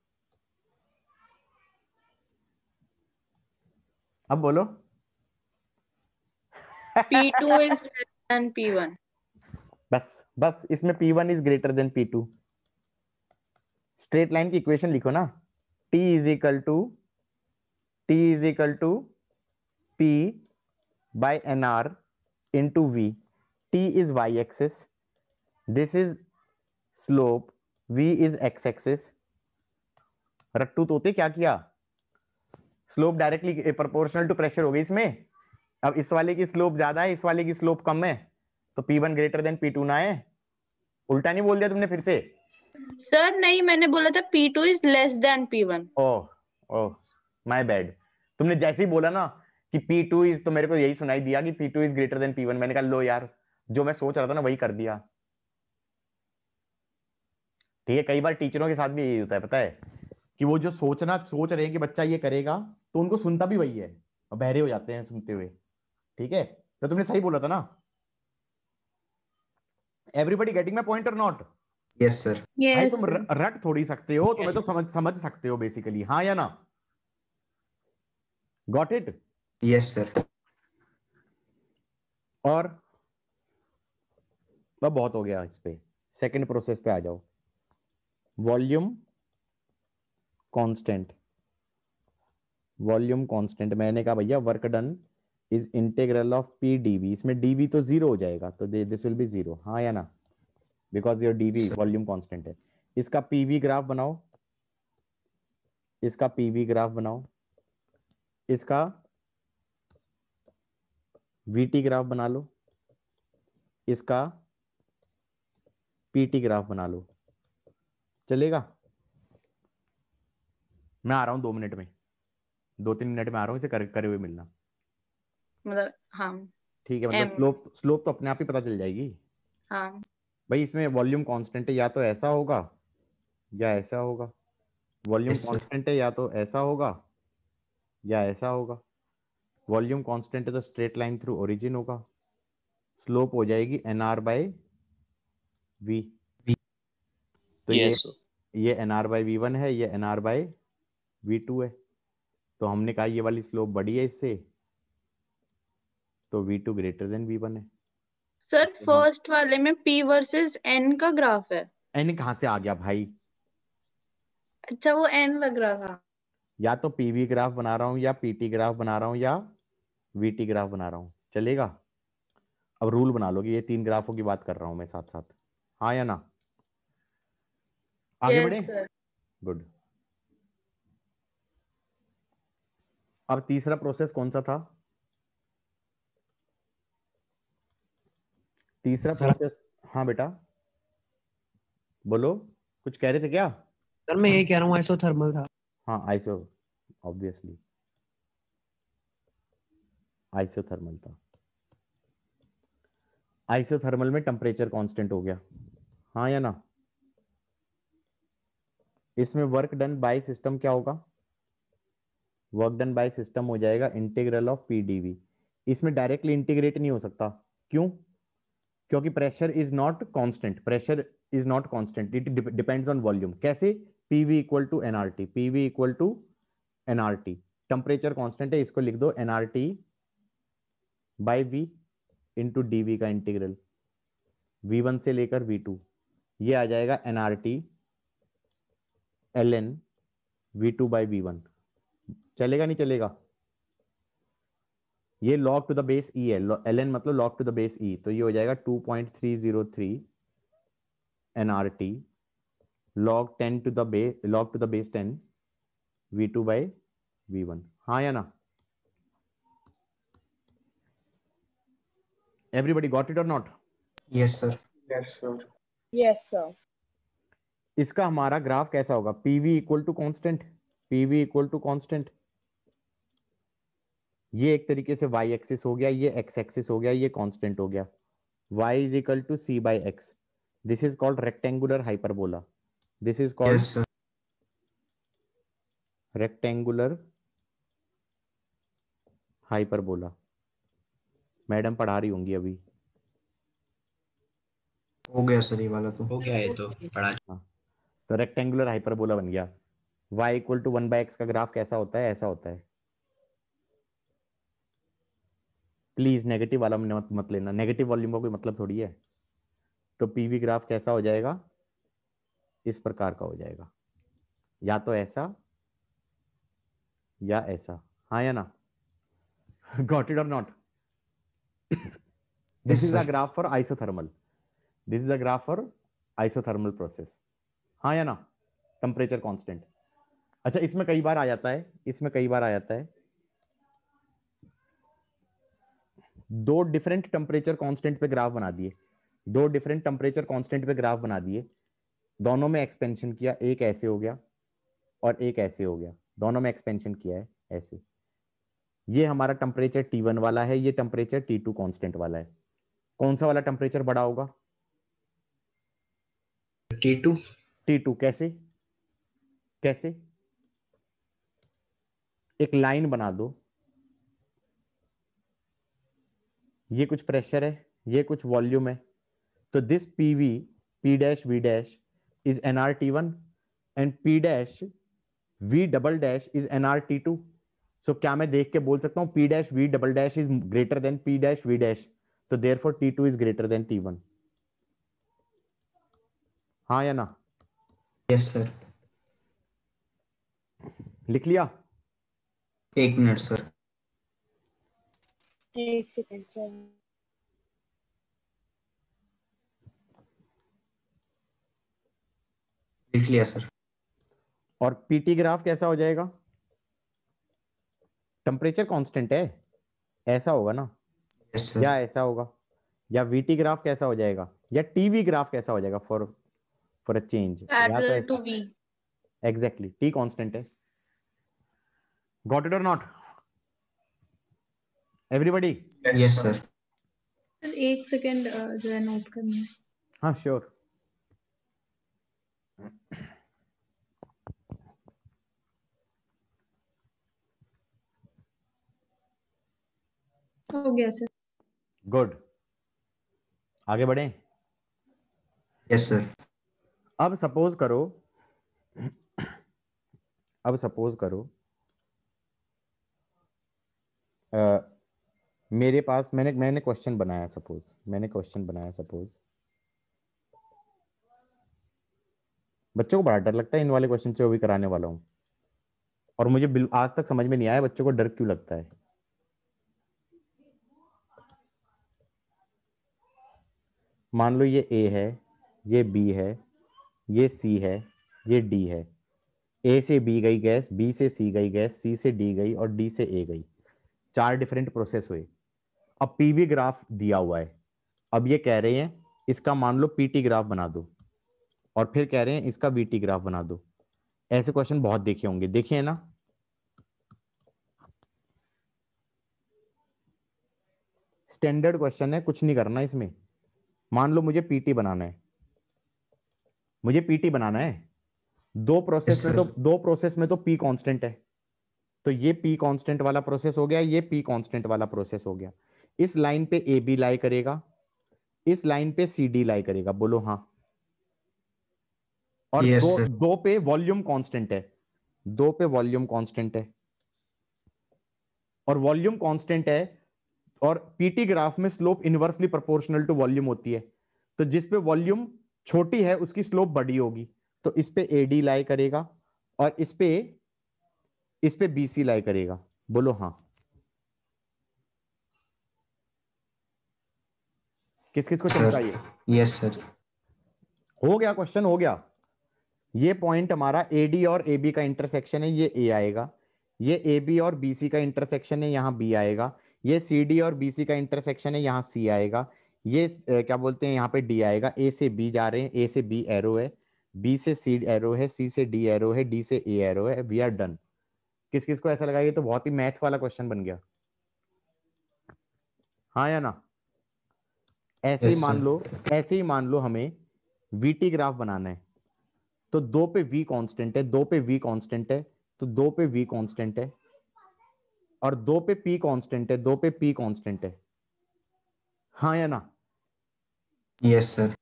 [SPEAKER 1] बोलो।
[SPEAKER 5] P2 is less than P1।
[SPEAKER 1] बस इसमें P1 is greater than P2। Straight line की इक्वेशन लिखो ना, T is equal to P by NR into V। T is y axis, this is slope, V is x axis। रट्टू तोते क्या किया, slope directly proportional to pressure हो गई इसमें। अब इस वाले की स्लोप ज्यादा है, इस वाले की स्लोप कम है, तो P1 ग्रेटर देन P2 ना है। उल्टा नहीं बोल दिया तुमने फिर से?
[SPEAKER 5] सर नहीं, मैंने बोला था P2 is less than P1।
[SPEAKER 1] Oh my bad. तुमने जैसे ही बोला ना कि P2 इज, तो मेरे को यही सुनाई दिया कि P2 is greater then P1। मैंने कहा लो यार, जो मैं सोच रहा था ना वही कर दिया। ठीक है, कई बार टीचरों के साथ भी यही होता है, पता है, कि वो जो सोच रहे हैं कि बच्चा ये करेगा, तो उनको सुनता भी वही है और बहरे हो जाते हैं सुनते हुए। ठीक है, तो तुमने सही बोला था ना। एवरीबडी गेटिंग माई पॉइंट और नॉट?
[SPEAKER 3] Yes sir.
[SPEAKER 1] भाई
[SPEAKER 5] यस
[SPEAKER 1] तुम
[SPEAKER 5] सर।
[SPEAKER 1] रट थोड़ी सकते हो, तुम्हें तो समझ सकते हो बेसिकली, हाँ या ना? Got it?
[SPEAKER 3] Yes sir.
[SPEAKER 1] और अब बहुत हो गया इस पे, सेकंड प्रोसेस पे आ जाओ। वॉल्यूम कांस्टेंट, वॉल्यूम कांस्टेंट, मैंने कहा भैया work done is integral of P dV. इसमें डीवी तो जीरो हो जाएगा, तो दिस विल बी जीरो, हाँ या ना? Because your dV volume constant है। इसका पीवी ग्राफ बनाओ, इसका पीवी ग्राफ बनाओ, इसका वीटी ग्राफ बना लो, इसका पीटी ग्राफ बना लो, चलेगा? मैं आ रहा हूं 2 मिनट में, 2-3 मिनट में आ रहा हूं, इसे करे हुए मिलना।
[SPEAKER 5] मतलब हाँ।
[SPEAKER 1] ठीक है, मतलब
[SPEAKER 5] एम।
[SPEAKER 1] स्लोप तो अपने आप ही पता चल जाएगी।
[SPEAKER 5] हाँ।
[SPEAKER 1] भाई इसमें वॉल्यूम कांस्टेंट है, या तो ऐसा होगा या ऐसा होगा। Volume
[SPEAKER 3] yes sir.
[SPEAKER 1] कांस्टेंट है, या तो ऐसा होगा या ऐसा होगा। वॉल्यूम कांस्टेंट है तो स्ट्रेट लाइन थ्रू ओरिजिन होगा। स्लोप हो जाएगी NR बाय V। तो
[SPEAKER 2] यस
[SPEAKER 1] ये NR बाय V1 है, ये NR बाय V2 है। तो हमने कहा ये वाली स्लोप बड़ी है इससे, तो V2 ग्रेटर देन V1 है।
[SPEAKER 5] सर
[SPEAKER 1] तो हम
[SPEAKER 5] फर्स्ट वाले में P वर्सेस N का ग्राफ है।
[SPEAKER 1] N कहाँ से आ गया भाई?
[SPEAKER 5] अच्छा वो N लग रहा था।
[SPEAKER 1] या तो PV ग्राफ बना रहा हूँ, या PT ग्राफ बना रहा हूँ, या VT ग्राफ बना रहा हूँ, चलेगा? अब रूल बना लो कि ये 3 ग्राफों की बात कर रहा हूँ मैं साथ साथ, हाँ या ना? आगे बढ़े?
[SPEAKER 5] Yes sir.
[SPEAKER 1] गुड। अब तीसरा प्रोसेस कौन सा था? तीसरा
[SPEAKER 2] सर।
[SPEAKER 1] प्रोसेस, हाँ बेटा बोलो, कुछ कह रहे थे क्या?
[SPEAKER 2] सर मैं ये कह रहा हूँ आइसोथर्मल था।
[SPEAKER 1] हाँ आइसो, ऑब्वियसली आइसोथर्मल था। आइसोथर्मल में टेम्परेचर कांस्टेंट हो गया, हाँ या ना? इसमें वर्क डन बाय सिस्टम क्या होगा? वर्क डन बाय सिस्टम हो जाएगा इंटीग्रल ऑफ पीडीवी। इसमें डायरेक्टली इंटीग्रेट नहीं हो सकता, क्यों? क्योंकि pressure is not constant, pressure is not constant, it depends on volume. कैसे? PV equal to NRT, PV equal to NRT. Temperature constant है, इसको लिख दो NRT by V into DV का इंटीग्रल, V1 से लेकर V2। ये आ जाएगा NRT ln V2 by V1। चलेगा नहीं चलेगा? ये log to the base E है, ln मतलब log to the base E, तो ये हो जाएगा 2.303 nRT log 10 to the base, log to the base 10 V2 by V1, हाँ या ना? एवरीबडी गॉट इट और not?
[SPEAKER 3] Yes sir.
[SPEAKER 2] Yes sir.
[SPEAKER 4] Yes, sir.
[SPEAKER 1] इसका हमारा ग्राफ कैसा होगा? PV equal to constant, PV equal to constant. ये एक तरीके से y एक्सिस हो गया, ये x एक्सिस हो गया, ये कांस्टेंट हो गया। y is equal to c by x. This is called rectangular hyperbola, this is called
[SPEAKER 3] yes sir.
[SPEAKER 1] Rectangular hyperbola. Madam पढ़ा रही होंगी अभी,
[SPEAKER 3] हो गया सर ये वाला तो।
[SPEAKER 6] हो गया ये तो पढ़ा।
[SPEAKER 1] हाँ। तो रेक्टेंगुलर हाइपरबोला बन गया। y इक्वल टू 1/x का ग्राफ कैसा होता है? ऐसा होता है। प्लीज नेगेटिव वाला मत लेना, नेगेटिव वॉल्यूम का कोई मतलब थोड़ी है। तो पीवी ग्राफ कैसा हो जाएगा? इस प्रकार का हो जाएगा, या तो ऐसा या ऐसा, हाँ या ना? गॉट इट और not? This
[SPEAKER 3] yes
[SPEAKER 1] is a
[SPEAKER 3] sir.
[SPEAKER 1] Graph for isothermal, this is a graph for isothermal process, हाँ या ना? Temperature constant. अच्छा इसमें कई बार आ जाता है, इसमें कई बार आ जाता है, दो डिफरेंट टेम्परेचर कांस्टेंट पे ग्राफ बना दिए, दो डिफरेंट टेम्परेचर कांस्टेंट पे ग्राफ बना दिए, दोनों में एक्सपेंशन किया, एक ऐसे हो गया और एक ऐसे हो गया, दोनों में एक्सपेंशन किया है ऐसे। ये हमारा टेम्परेचर T1 वाला है, ये टेम्परेचर T2 कांस्टेंट वाला है। कौन सा वाला टेम्परेचर बड़ा होगा?
[SPEAKER 6] T2।
[SPEAKER 1] T2। कैसे? कैसे? एक लाइन बना दो, ये कुछ प्रेशर है, ये कुछ वॉल्यूम है, तो this PV P dash V dash is nRT1 and P dash V double dash is nRT2। So क्या मैं देख के बोल सकता हूँ P dash V double dash is greater than P dash V dash, तो therefore T2 is greater than T1। हाँ या ना?
[SPEAKER 3] Yes sir.
[SPEAKER 1] लिख लिया?
[SPEAKER 3] 1 मिनट सर।
[SPEAKER 4] 1 second sir.
[SPEAKER 3] लिख लिया सर।
[SPEAKER 1] और PT ग्राफ कैसा हो जाएगा? टेम्परेचर कांस्टेंट है, ऐसा होगा ना,
[SPEAKER 3] यस सर।
[SPEAKER 1] या ऐसा होगा, या VT ग्राफ कैसा हो जाएगा, या TV ग्राफ कैसा हो जाएगा फॉर अ चेंज, या तो
[SPEAKER 5] parallel to V।
[SPEAKER 1] Exactly T constant है। गॉट इट और not everybody?
[SPEAKER 3] Yes sir.
[SPEAKER 7] Sir 1 second जो है नोट करना है।
[SPEAKER 1] हाँ श्योर।
[SPEAKER 7] हो गया सर।
[SPEAKER 1] गुड, आगे बढ़े।
[SPEAKER 3] Yes sir.
[SPEAKER 1] अब सपोज करो, अब सपोज करो मेरे पास मैंने क्वेश्चन बनाया, सपोज मैंने क्वेश्चन बनाया, सपोज बच्चों को बड़ा डर लगता है इन वाले क्वेश्चन से, वो भी कराने वाला हूं, और मुझे आज तक समझ में नहीं आया बच्चों को डर क्यों लगता है। मान लो ये A है, ये B है, ये C है, ये D है। A से B गई गैस, B से C गई गैस, C से D गई और D से A गई। 4 डिफरेंट प्रोसेस हुए। अब PV ग्राफ दिया हुआ है। अब ये कह रहे हैं इसका मान लो PT ग्राफ बना दो, और फिर कह रहे हैं इसका VT ग्राफ बना दो। ऐसे क्वेश्चन बहुत देखे होंगे, देखे हैं ना? स्टैंडर्ड क्वेश्चन है, कुछ नहीं करना इसमें। मान लो मुझे PT बनाना है, मुझे PT बनाना है। दो प्रोसेस में तो P कांस्टेंट है, तो ये P कांस्टेंट वाला प्रोसेस हो गया, ये P कांस्टेंट वाला प्रोसेस हो गया। इस लाइन पे AB लाई करेगा, इस लाइन पे CD लाई करेगा, बोलो हाँ। और
[SPEAKER 3] यस
[SPEAKER 1] दो
[SPEAKER 3] सर।
[SPEAKER 1] दो पे वॉल्यूम कांस्टेंट है, दो पे वॉल्यूम कांस्टेंट है, और वॉल्यूम कांस्टेंट है, और PT ग्राफ में slope inversely proportional to volume होती है, तो जिस पे वॉल्यूम छोटी है उसकी स्लोप बड़ी होगी। तो इस पे AD लाई करेगा, और इस पे BC लाई करेगा, बोलो हाँ। किस किस को चमका ये?
[SPEAKER 3] Yes sir.
[SPEAKER 1] हो गया, क्वेश्चन हो गया। ये पॉइंट हमारा AD और AB का इंटरसेक्शन है, ये A आएगा। ये AB और BC का इंटरसेक्शन है, यहाँ B आएगा। ये CD और BC का इंटरसेक्शन है, यहाँ C आएगा। ये क्या बोलते हैं, यहाँ पे D आएगा। A से B जा रहे हैं, A से B एरो है, B से C एरो है, C से D एरो है, D से A एरो है। We are done. किस किस को ऐसा लगा ये तो बहुत ही मैथ वाला क्वेश्चन बन गया? हाँ या ना? ऐसे ही
[SPEAKER 3] यस
[SPEAKER 1] मान
[SPEAKER 3] सर।
[SPEAKER 1] लो, ऐसे ही मान लो हमें VT ग्राफ बनाना है, तो दो पे V कांस्टेंट है, दो पे V कांस्टेंट है, तो दो पे V कांस्टेंट है, और दो पे P कांस्टेंट है, दो पे P कांस्टेंट है। हाँ या ना?
[SPEAKER 3] Yes sir.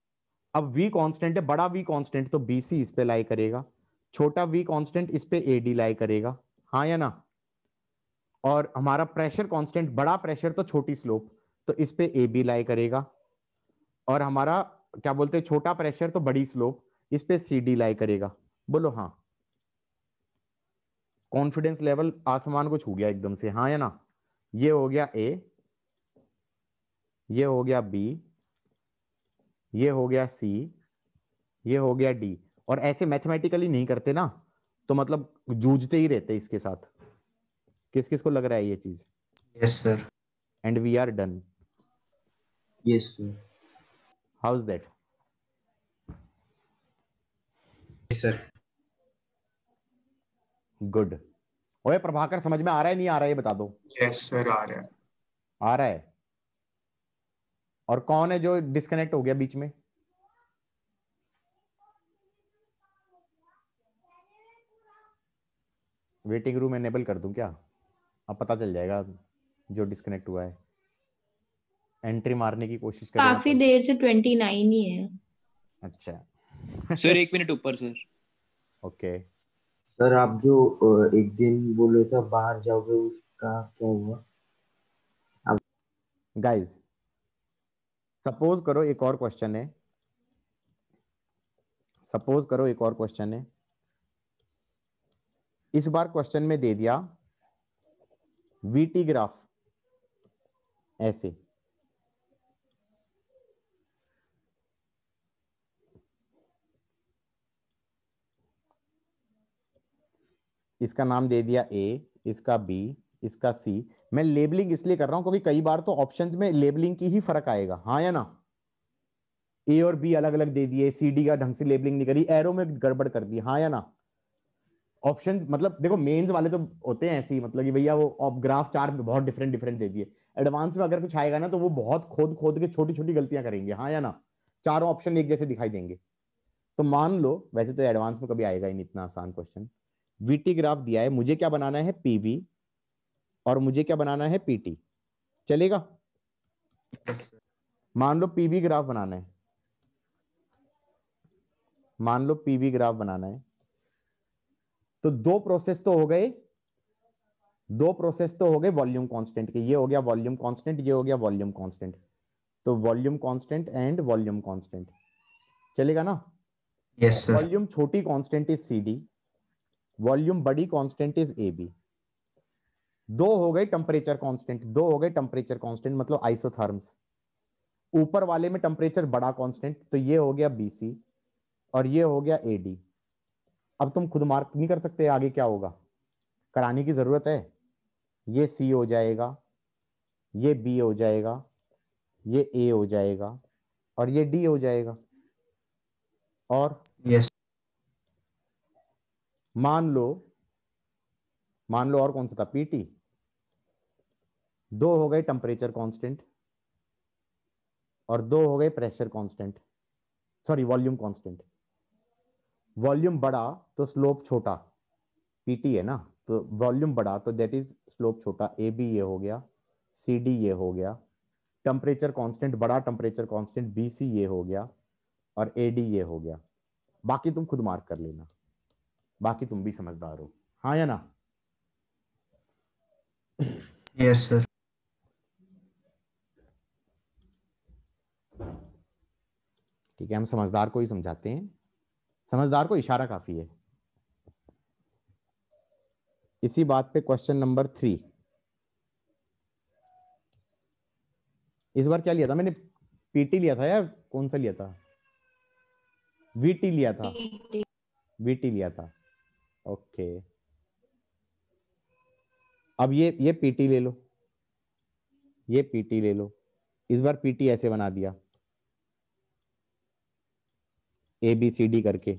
[SPEAKER 1] अब V कांस्टेंट है, बड़ा V कांस्टेंट तो BC इस पे लाई करेगा, छोटा V कांस्टेंट इस पे AD लाई करेगा। हाँ या ना? और हमारा प्रेशर कांस्टेंट, बड़ा प्रेशर तो छोटी स्लोप, तो इस पे AB लाई करेगा, और हमारा क्या बोलते हैं छोटा प्रेशर तो बड़ी स्लोप, इस पे CD लाई करेगा। बोलो हाँ। कॉन्फिडेंस लेवल आसमान को छू गया एकदम से। हाँ या ना? ये हो गया A, ये हो गया B, ये हो गया C, ये हो गया D। और ऐसे मैथमेटिकली नहीं करते ना, तो मतलब जूझते ही रहते इसके साथ। किस किस को लग रहा है ये चीज?
[SPEAKER 3] Yes sir.
[SPEAKER 1] And we are done.
[SPEAKER 6] Yes sir.
[SPEAKER 1] How is that?
[SPEAKER 6] Yes sir.
[SPEAKER 1] Good. ओए प्रभाकर, समझ में आ रहा है नहीं आ रहा है ये बता दो।
[SPEAKER 8] यस सर, आ रहा है।
[SPEAKER 1] आ रहा है? और कौन है जो डिस्कनेक्ट हो गया बीच में? वेटिंग रूम एनेबल कर दूं क्या? अब पता चल जाएगा जो डिस्कनेक्ट हुआ है। एंट्री मारने की कोशिश करेगा
[SPEAKER 7] काफी
[SPEAKER 1] तो।
[SPEAKER 7] देर से 29 ही है।
[SPEAKER 1] अच्छा
[SPEAKER 8] सर 1 मिनट ऊपर सर।
[SPEAKER 1] ओके।
[SPEAKER 9] सर आप जो एक दिन बोले थे बाहर जाओगे उसका क्या हुआ?
[SPEAKER 1] गाइस सपोज करो एक और क्वेश्चन है, सपोज करो एक और क्वेश्चन है। इस बार क्वेश्चन में दे दिया वीटी ग्राफ ऐसे, इसका नाम दे दिया ए, इसका बी, इसका सी। मैं लेबलिंग इसलिए कर रहा हूं क्योंकि कई बार तो ऑप्शंस में लेबलिंग की ही फर्क आएगा, हाँ या ना? ए और बी अलग अलग दे दिए, सी डी का ढंग से लेबलिंग नहीं करी, एरो में गड़बड़ कर दी, हाँ या ना? ऑप्शन मतलब देखो मेंस वाले तो होते हैं ऐसे ही, मतलब कि भैया वो ग्राफ चार बहुत डिफरेंट डिफरेंट दे दिए। एडवांस में अगर कुछ आएगा ना तो वो बहुत खोद खोद के छोटी छोटी गलतियां करेंगे, हाँ या ना? चारों ऑप्शन एक जैसे दिखाई देंगे। तो मान लो, वैसे तो एडवांस में कभी आएगा ही नहीं इतना आसान क्वेश्चन। वीटी ग्राफ दिया है, मुझे क्या बनाना है? पीवी, और मुझे क्या बनाना है? पीटी। चलेगा?
[SPEAKER 3] Yes sir.
[SPEAKER 1] मान लो पीवी ग्राफ बनाना है, मान लो पीवी ग्राफ बनाना है, तो दो प्रोसेस तो हो गए, दो प्रोसेस तो हो गए वॉल्यूम कांस्टेंट के। ये हो गया वॉल्यूम कांस्टेंट, ये हो गया वॉल्यूम कांस्टेंट। तो volume constant and volume constant चलेगा ना?
[SPEAKER 3] Yes sir.
[SPEAKER 1] वॉल्यूम छोटी constant is C D, volume बड़ी कांस्टेंट इज ए बी। दो हो गए टेम्परेचर कांस्टेंट, दो हो गए टेम्परेचर कांस्टेंट मतलब आइसोथर्म्स। ऊपर वाले में टेम्परेचर बड़ा कांस्टेंट, तो ये हो गया बीसी और ये हो गया एडी। अब तुम खुद मार्क नहीं कर सकते आगे क्या होगा, कराने की जरूरत है। ये सी हो जाएगा, ये बी हो जाएगा, ये ए हो जाएगा और ये डी हो जाएगा। और
[SPEAKER 3] यस।
[SPEAKER 1] मान लो, मान लो और कौन सा था? पीटी। दो हो गए टेम्परेचर कांस्टेंट और दो हो गए pressure constant, sorry volume constant. Volume बड़ा तो स्लोप छोटा, पीटी है ना, तो वॉल्यूम बड़ा तो दैट इज स्लोप छोटा। ए बी ये हो गया, सी डी ये हो गया, टेम्परेचर कांस्टेंट बड़ा, टेम्परेचर कांस्टेंट बी सी ये हो गया और ए डी ये हो गया। बाकी तुम खुद मार्क कर लेना, बाकी तुम भी समझदार हो, हाँ या ना?
[SPEAKER 3] Yes sir.
[SPEAKER 1] ठीक है, हम समझदार को ही समझाते हैं, समझदार को इशारा काफी है। इसी बात पे क्वेश्चन नंबर 3। इस बार क्या लिया था मैंने? पीटी लिया था या कौन सा लिया था? वीटी लिया था, वीटी लिया था। ओके, अब ये पीटी ले लो, ये पीटी ले लो। इस बार पीटी ऐसे बना दिया, ए बी सी डी करके,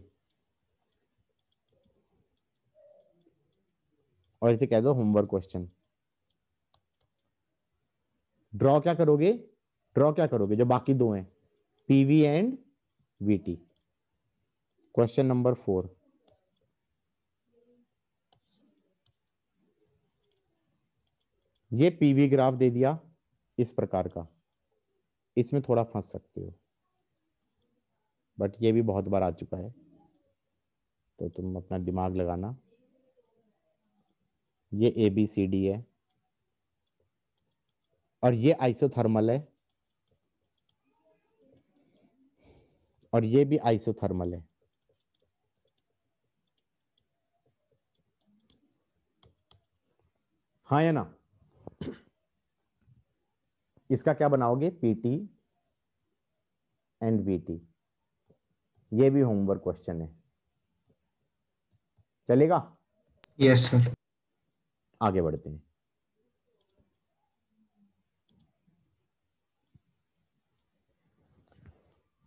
[SPEAKER 1] और इसे कह दो होमवर्क क्वेश्चन। ड्रॉ क्या करोगे? ड्रॉ क्या करोगे जो बाकी दो हैं? PV and VT. Question number 4। ये पीवी ग्राफ दे दिया इस प्रकार का, इसमें थोड़ा फंस सकते हो बट ये भी बहुत बार आ चुका है, तो तुम अपना दिमाग लगाना। ये ए बी सी डी है और ये आइसोथर्मल है और ये भी आइसोथर्मल है। हाँ या ना? इसका क्या बनाओगे? PT and VT. ये भी होमवर्क क्वेश्चन है, चलेगा?
[SPEAKER 3] Yes sir.
[SPEAKER 1] आगे बढ़ते हैं।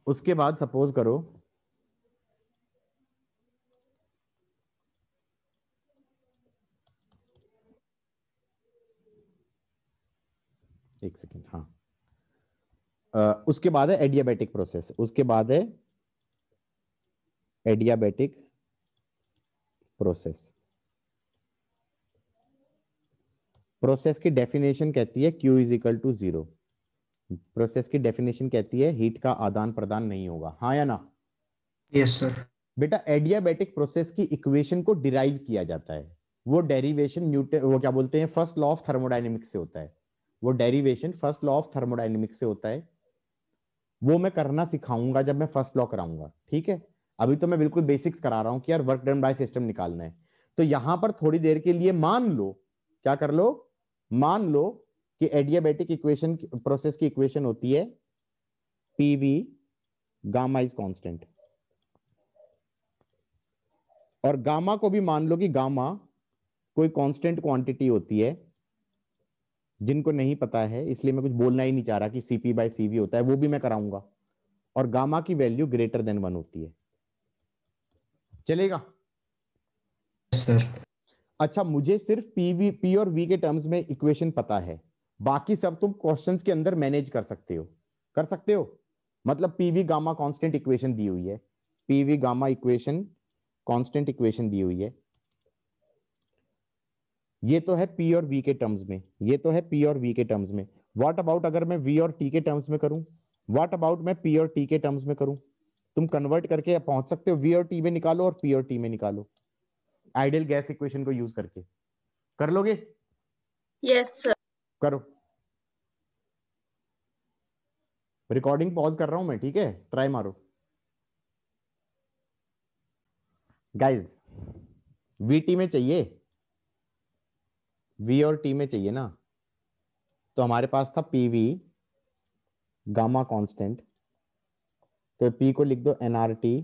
[SPEAKER 1] उसके बाद सपोज करो एक सेकेंड, हाँ, उसके बाद है एडियाबैटिक प्रोसेस, उसके बाद है एडियाबैटिक प्रोसेस। प्रोसेस की डेफिनेशन कहती है Q is equal to 0। Process की डेफिनेशन कहती है हीट का आदान प्रदान नहीं होगा, हाँ या ना?
[SPEAKER 3] Yes sir.
[SPEAKER 1] बेटा एडियाबैटिक प्रोसेस की इक्वेशन को डिराइव किया जाता है, वो डेरिवेशन वो क्या बोलते हैं, फर्स्ट लॉ ऑफ थर्मोडायनेमिक्स से होता है। वो derivation first law of thermodynamics से होता है। वो मैं करना सिखाऊंगा जब मैं फर्स्ट लॉ कराऊंगा, ठीक है? अभी तो मैं बिल्कुल बेसिक्स करा रहा हूं कि यार वर्क डन बाय सिस्टम निकालना है। तो यहां पर थोड़ी देर के लिए मान लो, क्या कर लो, मान लो कि एडियाबैटिक इक्वेशन प्रोसेस की इक्वेशन होती है पीवी गामा इज कांस्टेंट, और गामा को भी मान लो कि गामा कोई कांस्टेंट क्वांटिटी होती है। जिनको नहीं पता है इसलिए मैं कुछ बोलना ही नहीं चाह रहा कि सीपी बाय सीवी होता है, वो भी मैं कराऊंगा। और गामा की वैल्यू ग्रेटर देन 1 होती है, चलेगा?
[SPEAKER 3] सर
[SPEAKER 1] अच्छा, मुझे सिर्फ पी और वी के टर्म्स में इक्वेशन पता है, बाकी सब तुम क्वेश्चंस के अंदर मैनेज कर सकते हो, कर सकते हो। मतलब पीवी गामा कांस्टेंट इक्वेशन दी हुई है, PV gamma equation constant equation दी हुई है। ये तो है पी और वी के टर्म्स में, ये तो है पी और वी के टर्म्स में। व्हाट अबाउट अगर मैं वी और टी के टर्म्स में करूं? व्हाट अबाउट मैं पी और टी के टर्म्स में करूं? तुम कन्वर्ट करके पहुंच सकते हो, वी और टी में निकालो और पी और टी में निकालो, आइडियल गैस इक्वेशन को यूज करके। कर लोगे?
[SPEAKER 5] Yes sir.
[SPEAKER 1] करो। रिकॉर्डिंग पॉज कर रहा हूं मैं, ठीक है? ट्राई मारो गाइस। वीटी में चाहिए, वी और टी में चाहिए ना? तो हमारे पास था पीवी गामा कांस्टेंट, तो पी को लिख दो NRT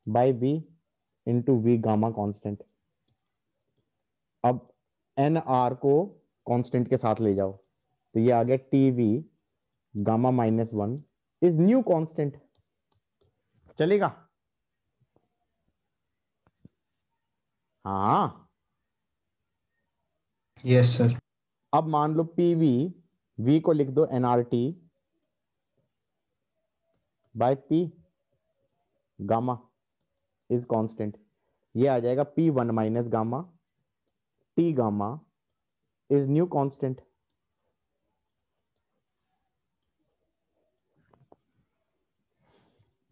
[SPEAKER 1] by V into V gamma constant. अब एन आर को कांस्टेंट के साथ ले जाओ, तो ये आ गया T V gamma -1 is new constant. चलेगा? हाँ।
[SPEAKER 3] Yes sir.
[SPEAKER 1] अब मान लो पीवी, वी को लिख दो NRT by P gamma is constant. ये आ जाएगा P1 minus gamma T gamma is new constant.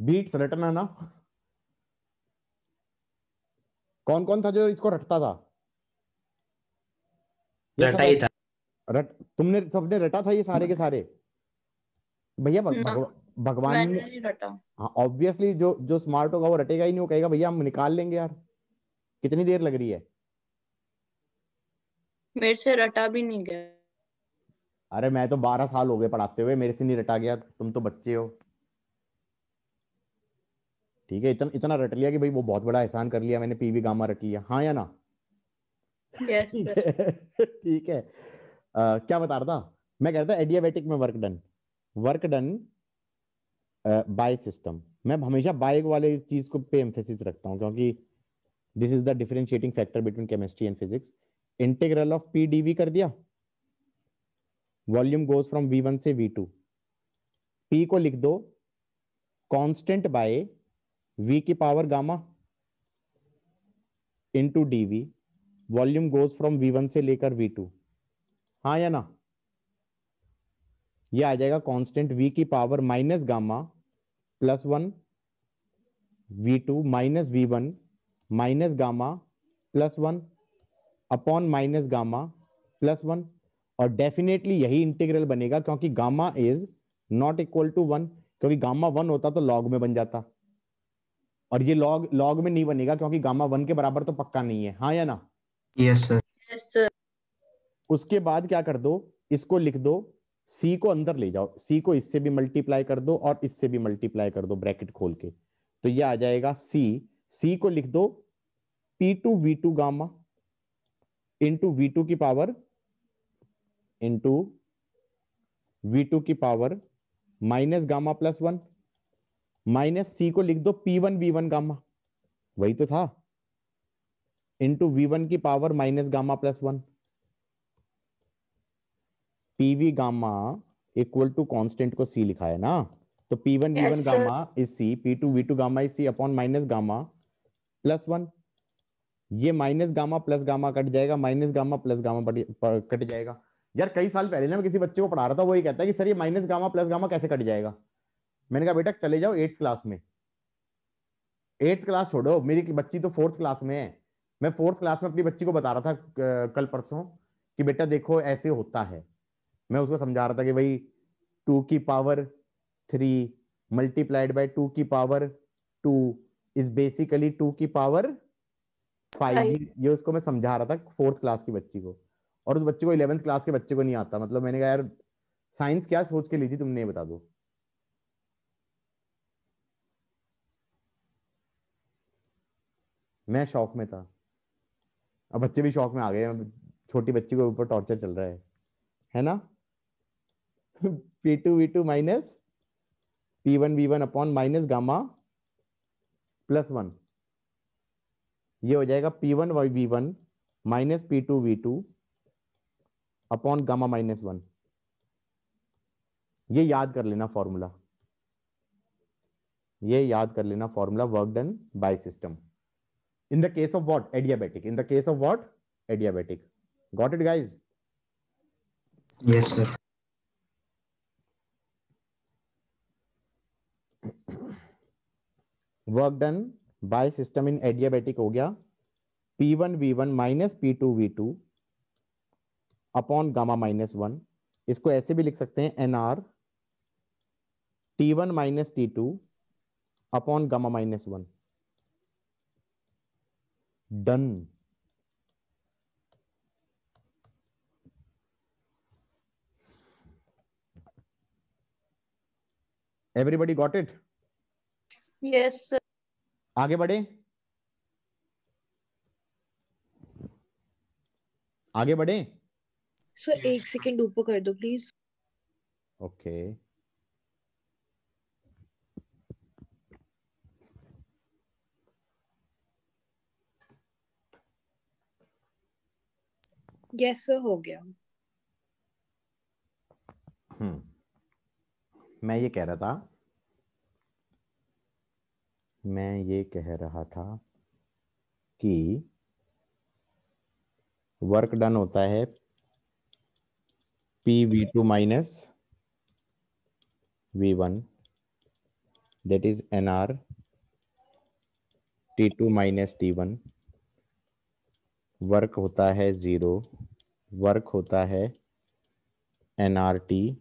[SPEAKER 1] बीट्स रटना ना। कौन कौन था जो इसको रटता था? ये सब
[SPEAKER 6] रटा ही था।
[SPEAKER 1] रट, तुमने सबने रटा था ये सारे के सारे? भैया
[SPEAKER 5] ना,
[SPEAKER 1] भगवान
[SPEAKER 5] मैंने
[SPEAKER 1] ने।
[SPEAKER 5] नहीं रटा।
[SPEAKER 1] हाँ ऑब्वियसली, जो जो स्मार्ट होगा वो रटेगा ही नहीं, वो कहेगा भैया हम निकाल लेंगे यार, कितनी देर लग रही है।
[SPEAKER 5] मेरे से रटा भी नहीं गया।
[SPEAKER 1] अरे मैं तो 12 साल हो गए पढ़ाते हुए, मेरे से नहीं रटा गया, तुम तो बच्चे हो। ठीक है, इतना इतना रट लिया कि भाई वो बहुत बड़ा एहसान कर लिया मैंने, पीवी गामा रट लिया, हाँ या ना?
[SPEAKER 5] यस
[SPEAKER 1] ठीक
[SPEAKER 5] सर।
[SPEAKER 1] है ठीक है। क्या बता रहा था मैं? कह रहा था एडियाबैटिक में work done, work done by system. मैं हमेशा बाय वाले चीज को पे एम्फेसिस रखता हूं, क्योंकि this is the differentiating factor between chemistry and physics. Integral of P dV कर दिया, वॉल्यूम गोज फ्रॉम V1 से V2। P को लिख दो कांस्टेंट बाय V की power gamma into dV, volume goes from V1 से लेकर V2, हाँ या ना? ये आ जाएगा कांस्टेंट V की power minus gamma +1 V2 minus V1 minus gamma +1 upon minus gamma +1। और डेफिनेटली यही इंटीग्रल बनेगा, क्योंकि gamma is not equal to 1, क्योंकि गामा 1 होता तो लॉग में बन जाता, और ये लॉग लॉग में नहीं बनेगा क्योंकि गामा 1 के बराबर तो पक्का नहीं है, हाँ या ना?
[SPEAKER 3] Yes sir.
[SPEAKER 5] Yes sir.
[SPEAKER 1] उसके बाद क्या कर दो, इसको लिख दो, सी को अंदर ले जाओ, सी को इससे भी मल्टीप्लाई कर दो और इससे भी मल्टीप्लाई कर दो ब्रैकेट खोल के, तो ये आ जाएगा सी। सी को लिख दो P2V2 गामा इंटू V2 की पावर इंटू V2 की पावर माइनस गामा +1, माइनस सी को लिख दो P1V1 गामा, वही तो था, इंटू V1 की power minus gamma +1। PV gamma equal to constant को सी लिखा है ना, तो P1 V1
[SPEAKER 5] Yes, sir.
[SPEAKER 1] Gamma is C, P2 V2 gamma is C upon minus gamma plus 1। ये minus gamma plus gamma cut जाएगा, minus gamma plus gamma cut जाएगा। यार कई साल पहले ना मैं किसी बच्चे को पढ़ा रहा था, वो ये कहता है कि सर ये माइनस गामा प्लस गामा कैसे कट जाएगा। मैंने कहा बेटा चले जाओ 8th क्लास में, 8th क्लास छोड़ो, मेरी बच्ची तो 4th क्लास में है। मैं 4th क्लास में अपनी बच्ची को बता रहा था कल परसों कि बेटा देखो ऐसे होता है। मैं उसको समझा रहा था कि भाई 2 की पावर 3 मल्टीप्लाइड बाय 2 की पावर 2 इज बेसिकली 2 की पावर 5। ये उसको मैं समझा रहा था 4th क्लास की बच्ची को, और उस बच्चे को 11th क्लास के बच्चे को नहीं आता। मतलब मैंने कहा यार साइंस क्या सोच के ली थी तुमने, ये बता दो। मैं शौक में था, अब बच्चे भी शौक में आ गए, छोटी बच्ची के ऊपर टॉर्चर चल रहा है ना। P2 V2 minus P1 V1 upon minus gamma plus 1, ये हो जाएगा P1 V1 minus P2 V2 upon gamma minus 1। ये याद कर लेना फॉर्मूला, ये याद कर लेना formula, work done by system in the case of what? Adiabatic. In the case of what? Adiabatic. Got it, guys?
[SPEAKER 3] Yes, sir.
[SPEAKER 1] Work done by system in adiabatic हो गया P1 V1 minus P2 V2 upon gamma minus 1। इसको ऐसे भी लिख सकते हैं NR T1 minus T2 upon gamma minus 1। Done. Everybody got it?
[SPEAKER 5] Yes, sir.
[SPEAKER 1] आगे बढ़े, आगे बढ़े।
[SPEAKER 8] सर 1 सेकंड ऊपर कर दो प्लीज।
[SPEAKER 1] ओके
[SPEAKER 8] यस सर हो गया।
[SPEAKER 1] मैं ये कह रहा था कि वर्क डन होता है PV2 minus V1 that is NR T2 minus T1। Work होता है 0, वर्क होता है NRT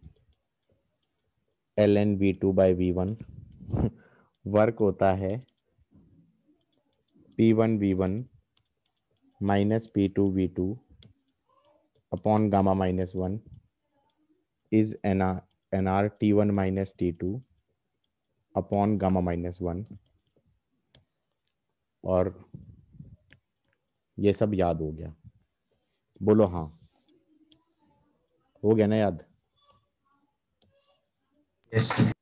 [SPEAKER 1] ln V2 by V1। Work होता है P1 V1 minus P2 V2 upon gamma minus 1 is NR T1 minus T2 upon gamma minus 1। और ये सब याद हो गया? बोलो हाँ, हो गया ना याद?
[SPEAKER 3] Yes, sir.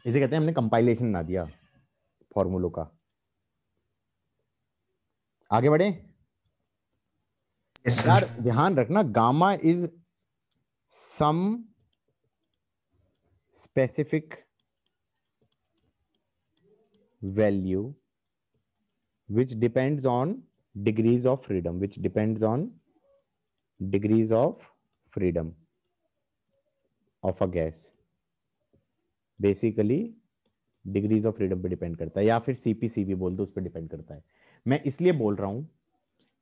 [SPEAKER 1] इसे कहते हैं हमने कंपाइलेशन ना दिया फॉर्मूलों का। आगे बढ़े।
[SPEAKER 3] Yes, sir.
[SPEAKER 1] यार ध्यान रखना, gamma is some specific value which depends on degrees of freedom, which depends on degrees of freedom of a gas। Basically degrees of freedom पे डिपेंड करता है, या फिर CPCV बोल दो, उस पर डिपेंड करता है। मैं इसलिए बोल रहा हूं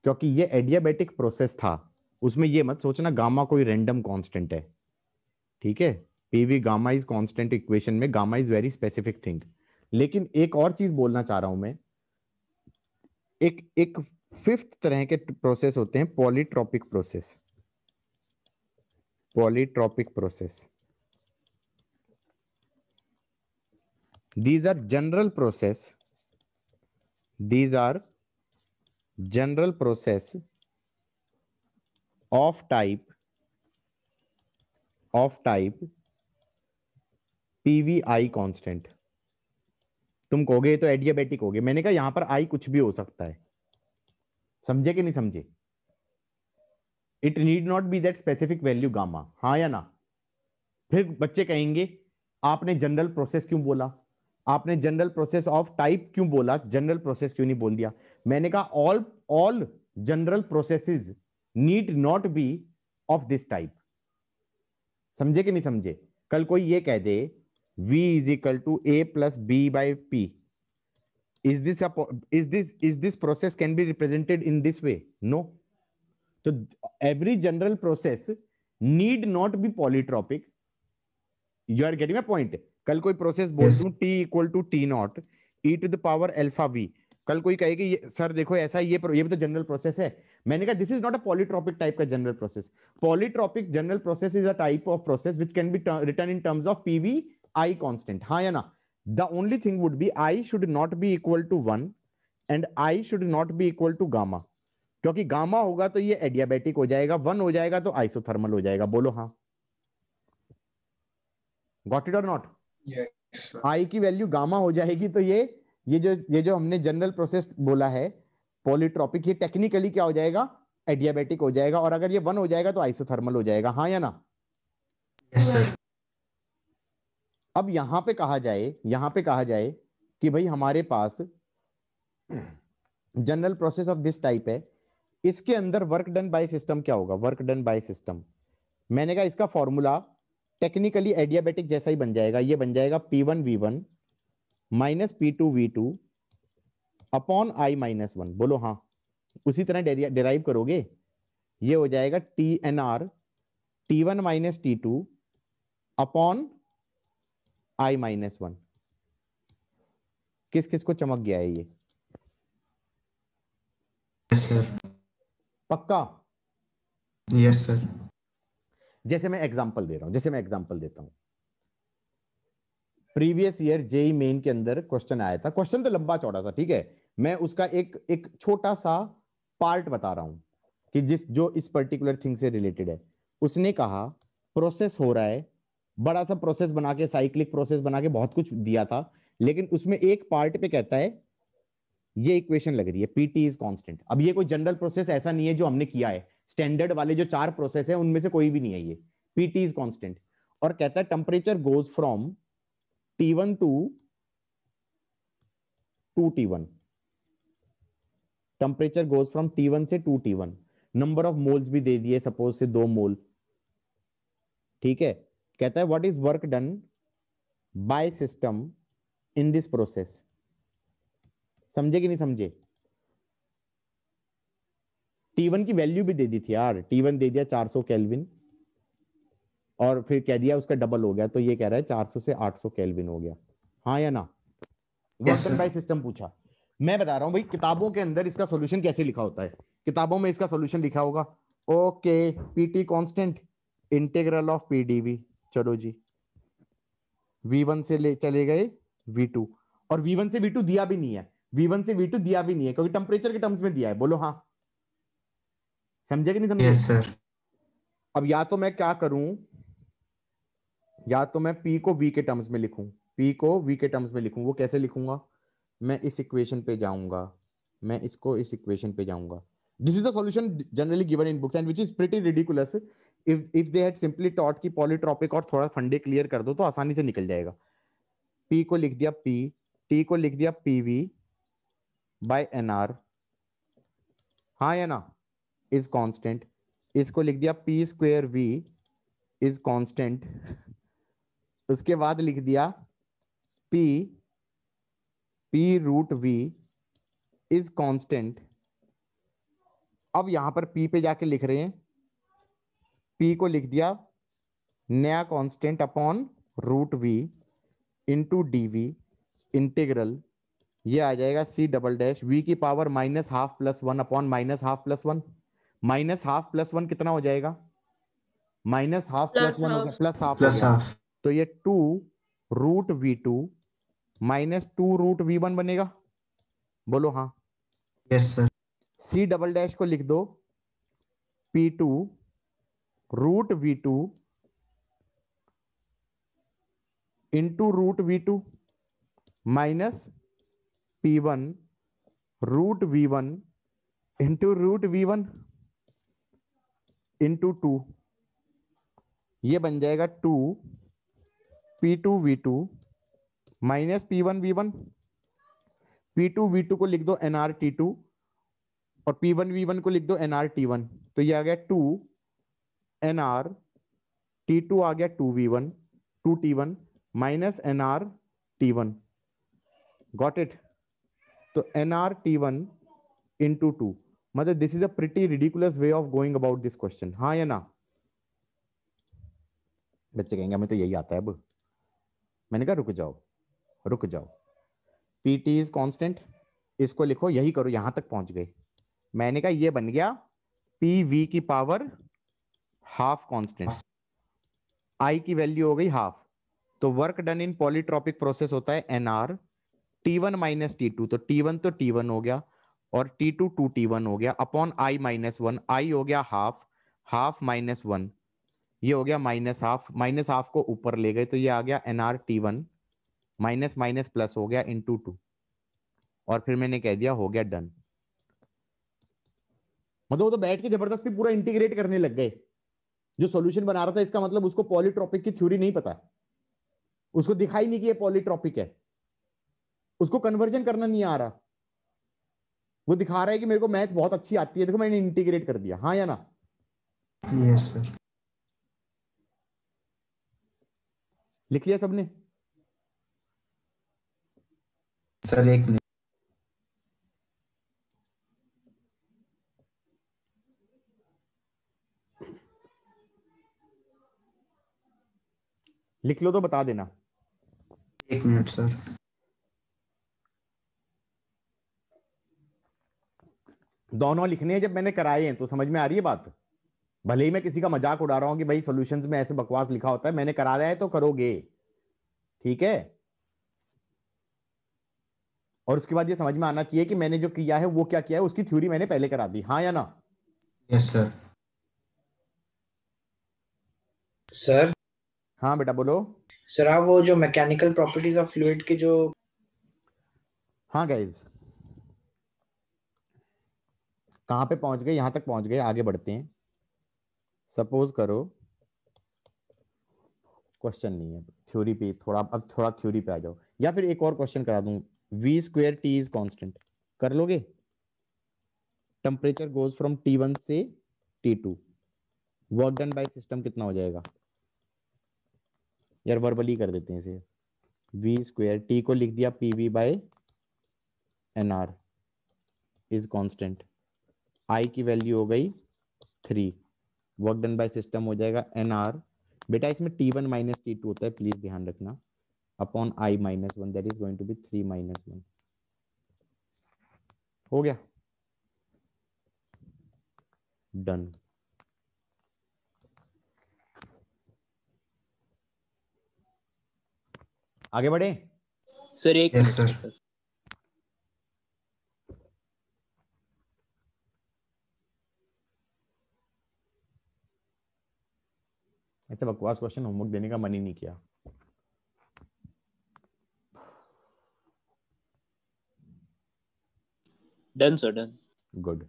[SPEAKER 1] क्योंकि ये एडियाबैटिक प्रोसेस था, उसमें ये मत सोचना गामा कोई रैंडम कांस्टेंट है, ठीक है। PV gamma is constant equation में gamma is very specific thing. लेकिन एक और चीज बोलना चाह रहा हूं मैं, एक 5th तरह के प्रोसेस होते हैं, polytropic process. Polytropic process, these are general process, these are general process of type PVI constant. तुम कहोगे तो एडियाबैटिक हो गए, मैंने कहा यहां पर आई कुछ भी हो सकता है। समझे कि नहीं समझे? It need not B that specific value gamma, हाँ या ना? फिर बच्चे कहेंगे आपने जनरल प्रोसेस क्यों बोला, आपने जनरल प्रोसेस ऑफ टाइप क्यों बोला, जनरल प्रोसेस क्यों नहीं बोल दिया? मैंने कहा all general processes need not be of this type. समझे कि नहीं समझे? कल कोई ये कह दे v is equal to a plus B by p, is this process can be represented in this way? No. So every general process need not be polytropic. You are getting my point? कल कोई प्रोसेस बोल
[SPEAKER 3] Yes.
[SPEAKER 1] दूं t equal to T nought e to the power alpha v, कल कोई कहेगा ये सर देखो ऐसा ये भी तो जनरल प्रोसेस है। मैंने कहा this is not a polytropic type का general process. Polytropic general process is a type of process which can be written in terms of pv i constant, हाँ या ना? The only thing would be I should not be equal to 1 and I should not be equal to gamma, क्योंकि गामा होगा तो ये एडियाबैटिक हो जाएगा, 1 हो जाएगा तो आइसोथर्मल हो जाएगा। बोलो हाँ, गॉट इट और नॉट? आई की वैल्यू गामा हो जाएगी तो ये जो हमने जनरल प्रोसेस बोला है पॉलीट्रॉपिक, ये टेक्निकली क्या हो जाएगा? एडियाबैटिक हो जाएगा, और अगर ये 1 हो जाएगा तो आइसोथर्मल हो जाएगा, हाँ या ना?
[SPEAKER 3] Yes, sir.
[SPEAKER 1] अब यहां पे कहा जाए कि भाई हमारे पास general process of this type है, इसके अंदर वर्क डन बाय सिस्टम क्या होगा? वर्क डन बाय सिस्टम, मैंने कहा इसका फॉर्मूला टेक्निकली एडियाबैटिक जैसा ही बन जाएगा। ये बन जाएगा P1V1 minus P2V2 upon I minus 1। बोलो हाँ, उसी तरह डेराइव करोगे, ये हो जाएगा TNR T1 minus T2 upon I minus 1। किस किस को चमक गया है ये?
[SPEAKER 3] Yes, sir.
[SPEAKER 1] पक्का?
[SPEAKER 3] Yes, sir.
[SPEAKER 1] जैसे मैं एग्जांपल दे रहा हूं, जैसे मैं एग्जांपल देता हूं, प्रीवियस ईयर जेई मेन के अंदर क्वेश्चन आया था। क्वेश्चन तो लंबा चौड़ा था, ठीक है, मैं उसका एक छोटा सा पार्ट बता रहा हूं कि जो इस पर्टिकुलर थिंग से रिलेटेड है। उसने कहा प्रोसेस हो रहा है, बड़ा सा प्रोसेस बना के, साइक्लिक प्रोसेस बना के बहुत कुछ दिया था, लेकिन उसमें एक पार्ट पे कहता है ये इक्वेशन लग रही है पीटी इज कांस्टेंट। अब ये कोई जनरल प्रोसेस ऐसा नहीं है जो हमने किया है, स्टैंडर्ड वाले जो 4 प्रोसेस है उनमें से कोई भी नहीं है ये, पीटी इज कांस्टेंट। और कहता है temperature goes from T1 to 2T1, temperature goes from T1 से 2T1, नंबर ऑफ मोल्स भी दे दिए, सपोज से 2 मोल, ठीक है। कहता है what is work done by system in this process. समझे कि नहीं समझे? T1 की वैल्यू भी दे दी थी यार, T1 दे दिया 400 केल्विन, और फिर कह दिया उसका डबल हो गया, तो ये कह रहा है 400 से 800 केल्विन हो गया, हाँ या ना? वर्क डन बाय सिस्टम पूछा। मैं बता रहा हूं भाई किताबों के अंदर इसका सॉल्यूशन कैसे लिखा होता है। किताबों में इसका सॉल्यूशन लिखा होगा, okay PT constant integral of PDV, चलो जी V1 से ले चले गए V2, और V1 से V2 दिया भी नहीं है, V1 से V2 दिया भी नहीं है क्योंकि टेम्परेचर के टर्म्स में दिया है। बोलो हाँ, समझे कि नहीं समझे?
[SPEAKER 3] Yes, sir.
[SPEAKER 1] अब या तो मैं क्या करूं, या तो मैं P को V के टर्म्स में लिखूं, P को V के टर्म्स में लिखूं। वो कैसे लिखूंगा? मैं इस इक्वेशन पे जाऊंगा, मैं इसको इस इक्वेशन पे जाऊंगा। This is the solution generally given in books and which is pretty ridiculous. If they had simply taught की पॉलीट्रॉपिक और थोड़ा फंडे क्लियर कर दो तो आसानी से निकल जाएगा। P को लिख दिया P, T को लिख दिया PV बाय NR, हाँ या ना, इज कांस्टेंट। इसको लिख दिया P square V is constant. उसके बाद लिख दिया P root V is constant. अब यहां पर P पे जाके लिख रहे हैं, P को लिख दिया नया constant upon root V into DV integral, ये आ जाएगा C डबल डैश V की power minus half plus 1 upon minus half plus 1। Minus half plus 1 कितना हो जाएगा? माइनस हाफ प्लस 1 हो गया, प्लस हाफ हो
[SPEAKER 3] Plus
[SPEAKER 1] गया,
[SPEAKER 3] half.
[SPEAKER 1] तो ये 2 root V2 minus 2 root V1 बनेगा। बोलो हाँ।
[SPEAKER 3] Yes, sir.
[SPEAKER 1] C double dash को लिख दो P2 root V2 into root V2 minus P1 root V1 into root V1। Into 2, ये बन जाएगा 2 P2V2 माइनस P1V1। P2V2 को लिख दो NRT2 और P1V1 को लिख दो NRT1। तो ये आ गया 2 NRT2 आ गया 2V1 2T1 minus NRT1। Got it? तो NRT1 इंटू 2, मतलब this is a pretty ridiculous way of going about this question, हाँ या ना? बच्चे कहेंगे हमें तो यही आता है अब। मैंने कहा रुक जाओ रुक जाओ, पीटी इज कांस्टेंट, इसको लिखो, यही करो, यहां तक पहुंच गए। मैंने कहा ये बन गया पीवी की पावर हाफ कांस्टेंट, आई की वैल्यू हो गई हाफ। तो work done in polytropic process होता है एनआर T1 माइनस T2, तो T1 तो T1 हो गया और T2 2T1 हो गया अपॉन I माइनस 1, आई हो गया हाफ, हाफ माइनस 1, ये हो गया माइनस हाफ को ऊपर ले गए तो ये आ गया NRT1 माइनस माइनस प्लस हो गया इंटू 2, और फिर मैंने कह दिया हो गया डन। मतलब वो तो बैठ के जबरदस्ती पूरा इंटीग्रेट करने लग गए। जो सॉल्यूशन बना रहा था इसका मतलब उसको पॉलीट्रॉपिक की थ्योरी नहीं पता, उसको दिखाई नहीं कि ये पॉलीट्रॉपिक है, उसको कन्वर्जन करना नहीं आ रहा। वो दिखा रहा है कि मेरे को मैथ बहुत अच्छी आती है, देखो मैंने इंटीग्रेट कर दिया, हाँ या ना?
[SPEAKER 3] Yes sir.
[SPEAKER 1] लिख लिया सबने?
[SPEAKER 3] सर एक मिनट।
[SPEAKER 1] लिख लो तो बता देना।
[SPEAKER 3] एक मिनट सर।
[SPEAKER 1] दोनों लिखने हैं, जब मैंने कराए हैं तो समझ में आ रही है बात। भले ही मैं किसी का मजाक उड़ा रहा हूं कि भाई सॉल्यूशंस में ऐसे बकवास लिखा होता है, मैंने करा दिया है तो करोगे, ठीक है? और उसके बाद ये समझ में आना चाहिए कि मैंने जो किया है वो क्या किया है, उसकी थ्योरी मैंने पहले करा दी, हाँ या ना?
[SPEAKER 3] Yes sir.
[SPEAKER 6] सर
[SPEAKER 1] हाँ बेटा बोलो।
[SPEAKER 6] सर आप वो जो मैकेनिकल प्रॉपर्टीज ऑफ फ्लूइड के जो,
[SPEAKER 1] हाँ गाइज, कहां पे पहुंच गए? यहां तक पहुंच गए, आगे बढ़ते हैं। सपोज करो क्वेश्चन नहीं है, थ्योरी पे थोड़ा, अब थोड़ा थ्योरी पे आ जाओ, या फिर एक और क्वेश्चन करा दूं। V square t is constant, कर लोगे? टेम्परेचर गोज फ्रॉम T1 से T2, work done by system कितना हो जाएगा? यार वर्बली कर देते हैं इसे। वी स्क्वेयर टी को लिख दिया PV by NR is constant, I की वैल्यू हो गई 3, वर्क डन बाय सिस्टम हो जाएगा NR, बेटा इसमें T1 माइनस T2 होता है, प्लीज ध्यान रखना, upon I minus 1, that is going to be 3 minus 1। हो गया डन। आगे बढ़े?
[SPEAKER 10] सर एक
[SPEAKER 3] यस
[SPEAKER 10] मिनट
[SPEAKER 3] सर।
[SPEAKER 10] सर।
[SPEAKER 1] ऐसे बकवास क्वेश्चन होमवर्क देने का मन ही नहीं किया।
[SPEAKER 10] Done sir done.
[SPEAKER 1] गुड।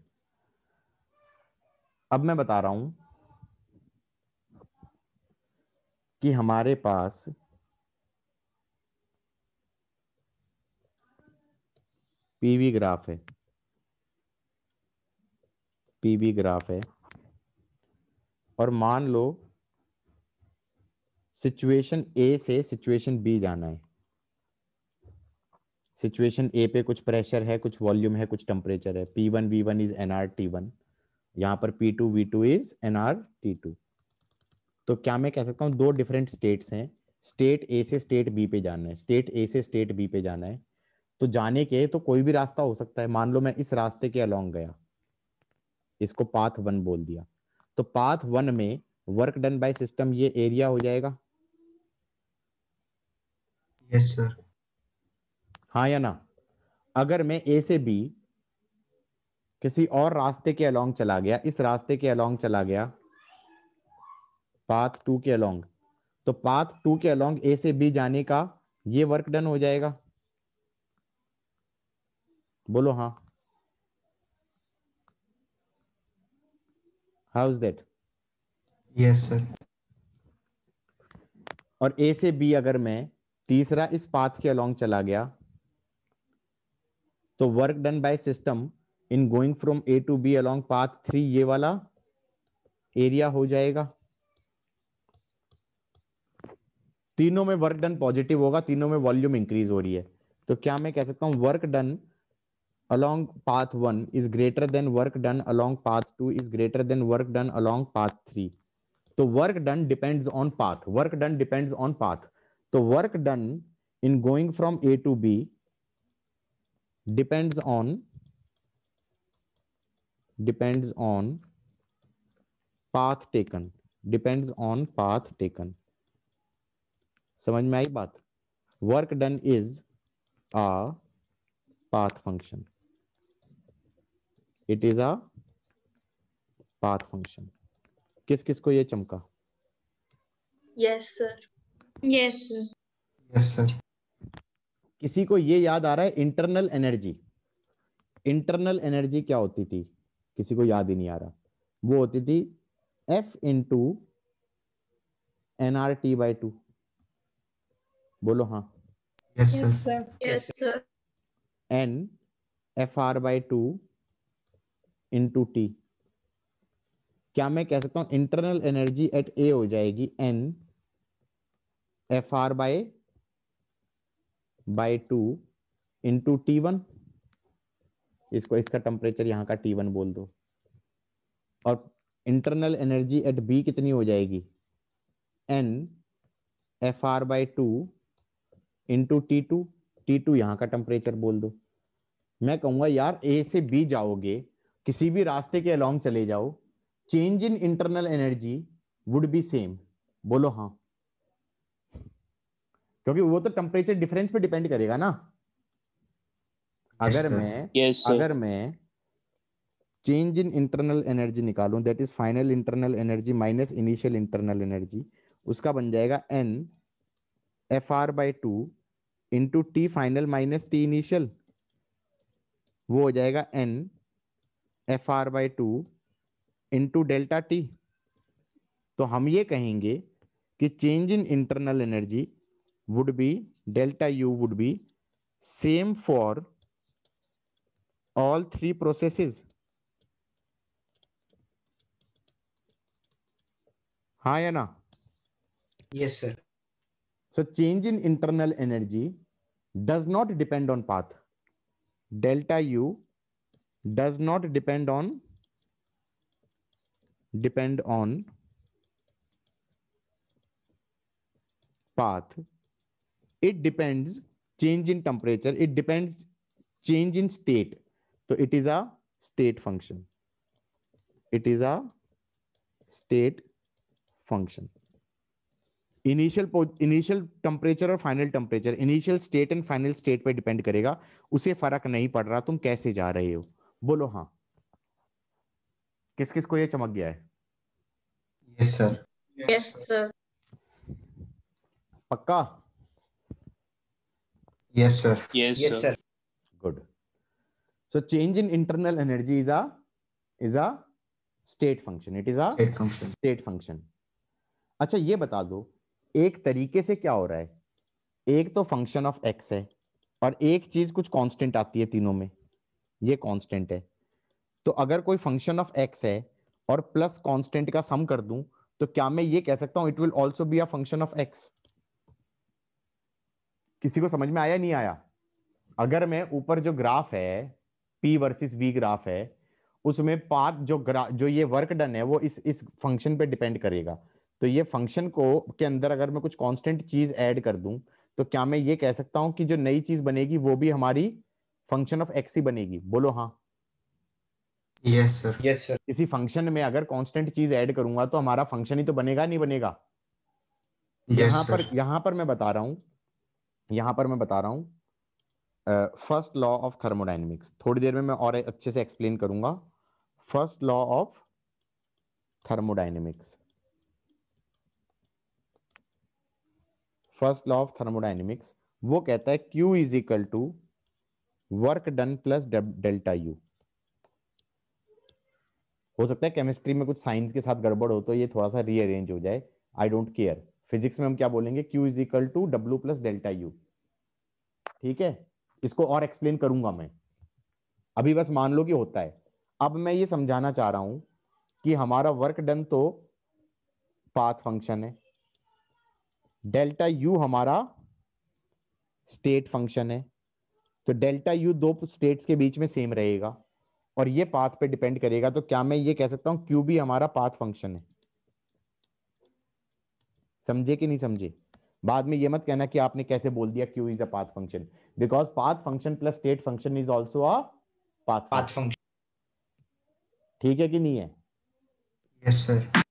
[SPEAKER 1] अब मैं बता रहा हूं कि हमारे पास पीवी ग्राफ है, पीवी ग्राफ है, और मान लो सिचुएशन ए से सिचुएशन बी जाना है। सिचुएशन ए पे कुछ प्रेशर है, कुछ वॉल्यूम है, कुछ टेम्परेचर है। P1 V1 इज NRT1, यहां पर P2 V2 इज NRT2। तो क्या मैं कह सकता हूं दो डिफरेंट स्टेट्स हैं, स्टेट ए से स्टेट बी पे जाना है, स्टेट ए से स्टेट बी पे जाना है। तो जाने के तो कोई भी रास्ता हो सकता है, मान लो मैं इस रास्ते के अलोंग गया, इसको पाथ 1 बोल दिया, तो पाथ 1 में वर्क डन बाय सिस्टम ये एरिया हो जाएगा,
[SPEAKER 3] यस सर।
[SPEAKER 1] हाँ या ना? अगर मैं ए से बी किसी और रास्ते के अलोंग चला गया, इस रास्ते के अलोंग चला गया, पाथ 2 के अलोंग, तो पाथ 2 के अलोंग ए से बी जाने का ये वर्क डन हो जाएगा, बोलो हाँ। How is that?
[SPEAKER 3] Yes sir.
[SPEAKER 1] और ए से बी अगर मैं तीसरा इस पाथ के अलोंग चला गया तो work done by system in going from A to B along path 3 ये वाला एरिया हो जाएगा। तीनों में वर्क डन पॉजिटिव होगा, तीनों में वॉल्यूम इंक्रीज हो रही है। तो क्या मैं कह सकता हूं work done along path 1 is greater than work done along path 2 is greater than work done along path 3. तो work done depends on path. Work done depends on path. तो work done in going from A to B depends on path taken. Depends on path taken. समझ में आई बात? Work done is a path function. It is a path function. किस किस को ये चमका?
[SPEAKER 5] Yes sir.
[SPEAKER 7] Yes sir.
[SPEAKER 3] Yes sir.
[SPEAKER 1] किसी को ये याद आ रहा है इंटरनल एनर्जी? इंटरनल एनर्जी क्या होती थी? किसी को याद ही नहीं आ रहा। वो होती थी F इंटू NRT/2। बोलो हाँ।
[SPEAKER 3] Yes
[SPEAKER 7] yes
[SPEAKER 3] sir.
[SPEAKER 7] Sir.
[SPEAKER 5] Yes sir.
[SPEAKER 1] N FR/2 into T। क्या मैं कह सकता हूं इंटरनल एनर्जी एट ए हो जाएगी N FR/2 इंटू T1। इसको इसका टेम्परेचर यहां का T1 बोल दो। और इंटरनल एनर्जी एट बी कितनी हो जाएगी? N FR/2 into T2। T2 यहां का टेम्परेचर बोल दो। मैं कहूंगा यार ए से बी जाओगे, किसी भी रास्ते के अलोंग चले जाओ, change in internal energy would be same. बोलो हाँ। क्योंकि वो तो टेम्परेचर डिफरेंस पे डिपेंड करेगा ना। अगर मैं चेंज इन इंटरनल एनर्जी निकालूं, that is final internal energy minus initial internal energy, उसका बन जाएगा N FR/2 into T final minus T initial. वो हो जाएगा N FR/2 into delta T. तो हम ये कहेंगे कि change in internal energy would be delta U would be same for all 3 processes. हाँ या ना?
[SPEAKER 6] Yes sir.
[SPEAKER 1] So change in internal energy does not depend on path. Delta U does not depend on path. It depends change in temperature. It depends change in state. So it is a state function. It is a state function. Initial temperature और final temperature initial state and final state पे डिपेंड करेगा। उसे फर्क नहीं पड़ रहा तुम कैसे जा रहे हो। बोलो हाँ। किस किस को ये चमक गया है?
[SPEAKER 3] Yes sir.
[SPEAKER 5] Yes sir.
[SPEAKER 1] पक्का?
[SPEAKER 3] Yes sir.
[SPEAKER 6] Yes sir.
[SPEAKER 1] Good. So change in internal energy is a state function. It is a state function. अच्छा ये बता दो, एक तरीके से क्या हो रहा है, एक तो फंक्शन ऑफ एक्स है और एक चीज कुछ कांस्टेंट आती है तीनों में, ये कांस्टेंट है। तो अगर कोई फंक्शन ऑफ एक्स है और प्लस कांस्टेंट का सम कर दूं तो क्या मैं ये कह सकता हूं it will also be a function of x? किसी को समझ में आया नहीं आया? अगर मैं ऊपर जो ग्राफ है P वर्सेस V ग्राफ है, उसमें पाथ जो ये वर्क डन है वो इस फंक्शन पे डिपेंड करेगा। तो ये फंक्शन को के अंदर अगर मैं कुछ कांस्टेंट चीज ऐड कर दूं तो क्या मैं ये कह सकता हूं कि जो नई चीज बनेगी वो भी हमारी फंक्शन ऑफ एक्स ही बनेगी? बोलो हाँ।
[SPEAKER 3] Yes sir.
[SPEAKER 6] Yes sir.
[SPEAKER 1] किसी फंक्शन में अगर कांस्टेंट चीज ऐड करूंगा तो हमारा फंक्शन ही तो बनेगा, नहीं बनेगा? यहां पर मैं बता रहा हूं फर्स्ट लॉ ऑफ थर्मोडायनेमिक्स। थोड़ी देर में मैं और अच्छे से एक्सप्लेन करूंगा first law of thermodynamics. First law of thermodynamics वो कहता है Q is equal to work done plus delta U. हो सकता है केमिस्ट्री में कुछ साइंस के साथ गड़बड़ हो तो ये थोड़ा सा रीअरेंज हो जाए, आई डोंट केयर। फिजिक्स में हम क्या बोलेंगे, Q is equal to W plus delta U. ठीक है, इसको और एक्सप्लेन करूंगा मैं, अभी बस मान लो कि होता है। अब मैं ये समझाना चाह रहा हूं कि हमारा वर्क डन तो पाथ फंक्शन है, डेल्टा यू हमारा स्टेट फंक्शन है, तो डेल्टा यू दो स्टेट्स के बीच में सेम रहेगा और ये पाथ पे डिपेंड करेगा। तो क्या मैं ये कह सकता हूं क्यू भी हमारा पाथ फंक्शन है? समझे कि नहीं समझे? बाद में ये मत कहना कि आपने कैसे बोल दिया Q is a path function, because path function plus state function is also a path function. ठीक है कि नहीं है?
[SPEAKER 3] Yes sir.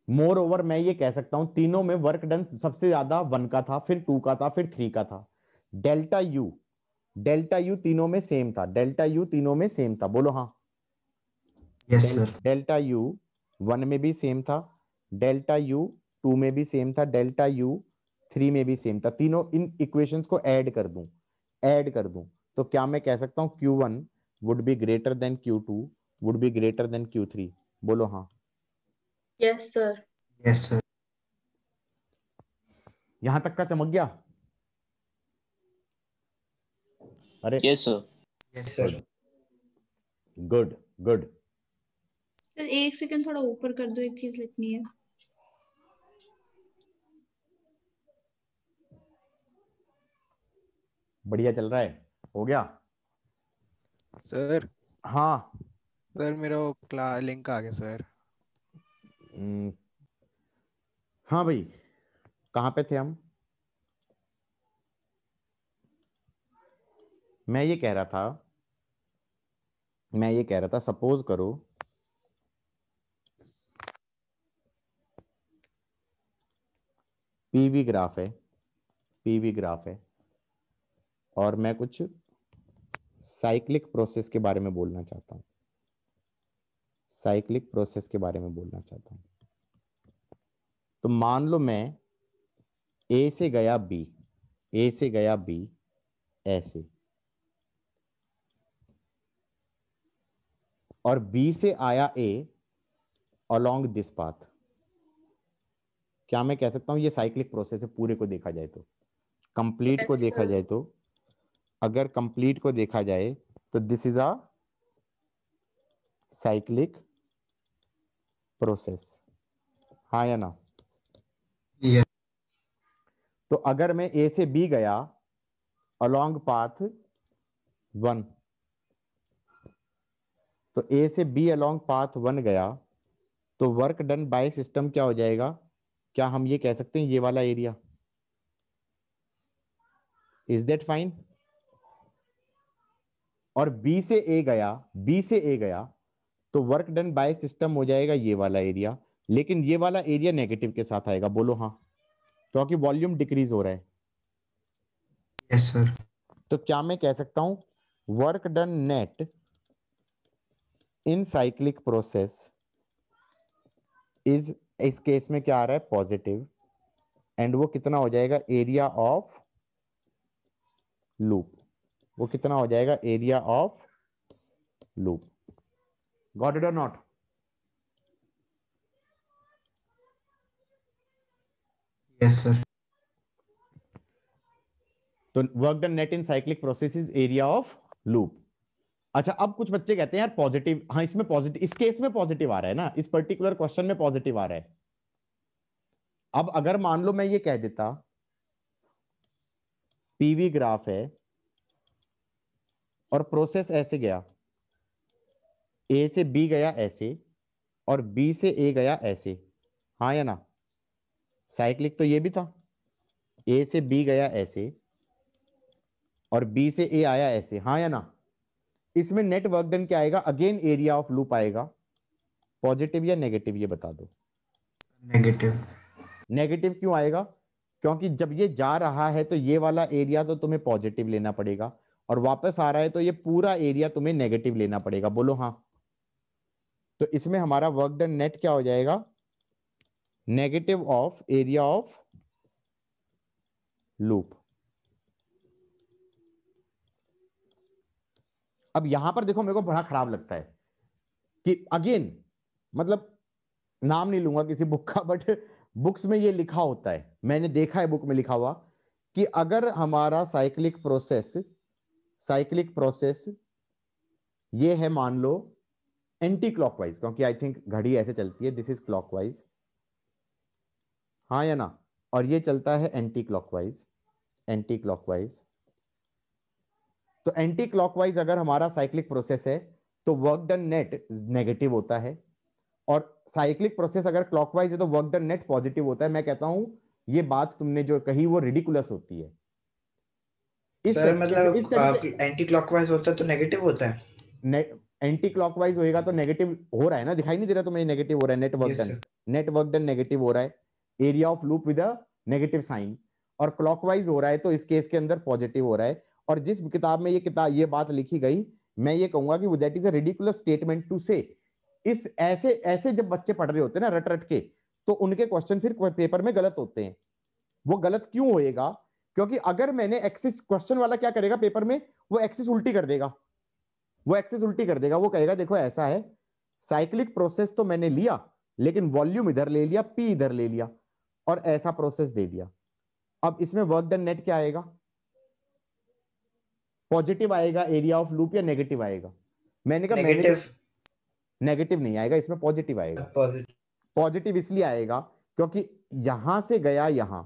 [SPEAKER 1] मोर ओवर मैं ये कह सकता हूं तीनों में वर्क डन सबसे ज्यादा 1 का था, फिर 2 का था, फिर 3 का था। डेल्टा यू तीनों में सेम था, डेल्टा यू तीनों में सेम था, बोलो हाँ।
[SPEAKER 3] Yes sir.
[SPEAKER 1] डेल्टा यू 1 में भी सेम था, डेल्टा यू 2 में भी सेम था, डेल्टा यू 3 में भी सेम था। तीनों इन इक्वेशंस को ऐड कर दूं तो क्या मैं कह सकता हूं Q1 would be greater than Q2 would be greater than Q3? बोलो हाँ।
[SPEAKER 5] Yes sir.
[SPEAKER 3] Yes sir.
[SPEAKER 1] यहां तक का चमक गया? अरे
[SPEAKER 10] yes sir.
[SPEAKER 3] Yes sir.
[SPEAKER 1] Good good.
[SPEAKER 7] Sir 1 second थोड़ा ऊपर कर दो, एक चीज लिखनी है।
[SPEAKER 1] बढ़िया चल रहा है, हो गया?
[SPEAKER 11] सर
[SPEAKER 1] हाँ।
[SPEAKER 11] सर मेरा वो लिंक आ गया सर।
[SPEAKER 1] हम्म, हाँ भाई, कहाँ पे थे हम? मैं ये कह रहा था सपोज करो पीवी ग्राफ है और मैं कुछ साइक्लिक प्रोसेस के बारे में बोलना चाहता हूं, तो मान लो मैं ए से गया बी ऐसे, और बी से आया ए अलोंग दिस पाथ। क्या मैं कह सकता हूं ये साइक्लिक प्रोसेस है पूरे को देखा जाए तो? कंप्लीट को
[SPEAKER 5] यस
[SPEAKER 1] देखा
[SPEAKER 5] सर।
[SPEAKER 1] जाए तो, अगर कंप्लीट को देखा जाए तो this is a cyclic process, हाँ या ना?
[SPEAKER 3] यस।
[SPEAKER 1] तो अगर मैं ए से बी गया अलोंग पाथ 1, तो ए से बी अलोंग पाथ 1 गया तो वर्क डन बाय सिस्टम क्या हो जाएगा? क्या हम ये कह सकते हैं ये वाला एरिया? Is that fine? और बी से ए गया तो वर्क डन बाय सिस्टम हो जाएगा ये वाला एरिया, लेकिन ये वाला एरिया नेगेटिव के साथ आएगा, बोलो हाँ, क्योंकि वॉल्यूम डिक्रीज हो रहा है।
[SPEAKER 3] Yes sir.
[SPEAKER 1] तो क्या मैं कह सकता हूं work done net in cyclic process is, इस केस में क्या आ रहा है? पॉजिटिव, एंड वो कितना हो जाएगा? Area of loop. वो कितना हो जाएगा? Area of loop. Got it और नॉट?
[SPEAKER 3] Yes sir.
[SPEAKER 1] तो work done net in cyclic process is area of loop. अच्छा, अब कुछ बच्चे कहते हैं यार पॉजिटिव, हाँ इसमें पॉजिटिव, इस केस में पॉजिटिव आ रहा है ना, इस पर्टिकुलर क्वेश्चन में पॉजिटिव आ रहा है। अब अगर मान लो मैं ये कह देता पीवी ग्राफ है और प्रोसेस ऐसे गया, ए से बी गया ऐसे और बी से ए गया ऐसे, हाँ या ना? साइक्लिक तो ये भी था, ए से बी गया ऐसे और बी से ए आया ऐसे, हाँ या ना? इसमें नेट वर्क डन क्या आएगा? अगेन एरिया ऑफ लूप आएगा। पॉजिटिव या नेगेटिव ये बता दो?
[SPEAKER 3] नेगेटिव।
[SPEAKER 1] नेगेटिव क्यों आएगा? क्योंकि जब ये जा रहा है तो ये वाला एरिया तो तुम्हें पॉजिटिव लेना पड़ेगा, और वापस आ रहा है तो ये पूरा एरिया तुम्हें नेगेटिव लेना पड़ेगा, बोलो हाँ। तो इसमें हमारा वर्क डन नेट क्या हो जाएगा? Negative of area of loop. अब यहां पर देखो, मेरे को बड़ा खराब लगता है कि अगेन मतलब नाम नहीं लूंगा किसी बुक का, बट बुक्स में ये लिखा होता है, मैंने देखा है बुक में लिखा हुआ कि अगर हमारा साइक्लिक प्रोसेस ये है, मान लो एंटी क्लॉकवाइज, क्योंकि आई थिंक घड़ी ऐसे चलती है, दिस इज क्लॉकवाइज, हाँ या ना, और ये चलता है एंटी क्लॉकवाइज। तो एंटी क्लॉकवाइज अगर हमारा साइक्लिक प्रोसेस है तो वर्क डन नेट नेगेटिव होता है, और साइक्लिक प्रोसेस अगर क्लॉकवाइज है तो वर्क डन नेट पॉजिटिव होता है। मैं कहता हूं ये बात तुमने जो कही वो रिडिकुलस होती है।
[SPEAKER 6] सर मतलब एंटी क्लॉकवाइज होता है तो नेगेटिव होता है,
[SPEAKER 1] एंटी क्लॉकवाइज होएगा तो नेगेटिव हो रहा है ना, दिखाई नहीं दे रहा तुम्हें नेगेटिव हो रहा है, नेट वर्क डन नेगेटिव हो रहा है, area of loop with a negative sign, और क्लॉकवाइज हो रहा है तो इस केस के अंदर पॉजिटिव हो रहा है। और जिस किताब में ये बात लिखी गई, मैं ये कहूंगा कि that is a ridiculous statement to say. इस ऐसे जब बच्चे पढ़ रहे होते हैं ना रट के, तो उनके क्वेश्चन फिर पेपर में गलत होते हैं। वो गलत क्यों होएगा? क्योंकि अगर मैंने एक्सिस, क्वेश्चन वाला क्या करेगा पेपर में, वो एक्सिस उल्टी कर देगा, वो कहेगा देखो ऐसा है, साइक्लिक प्रोसेस तो मैंने लिया लेकिन वॉल्यूम इधर ले लिया, पी इधर ले लिया, और ऐसा प्रोसेस दे दिया। अब इसमें वर्क डन नेट क्या आएगा? पॉजिटिव आएगा एरिया ऑफ लूप या नेगेटिव आएगा? मैंने कहा नेगेटिव नहीं आएगा, इसमें पॉजिटिव आएगा। पॉजिटिव इसलिए आएगा क्योंकि यहां से गया यहां,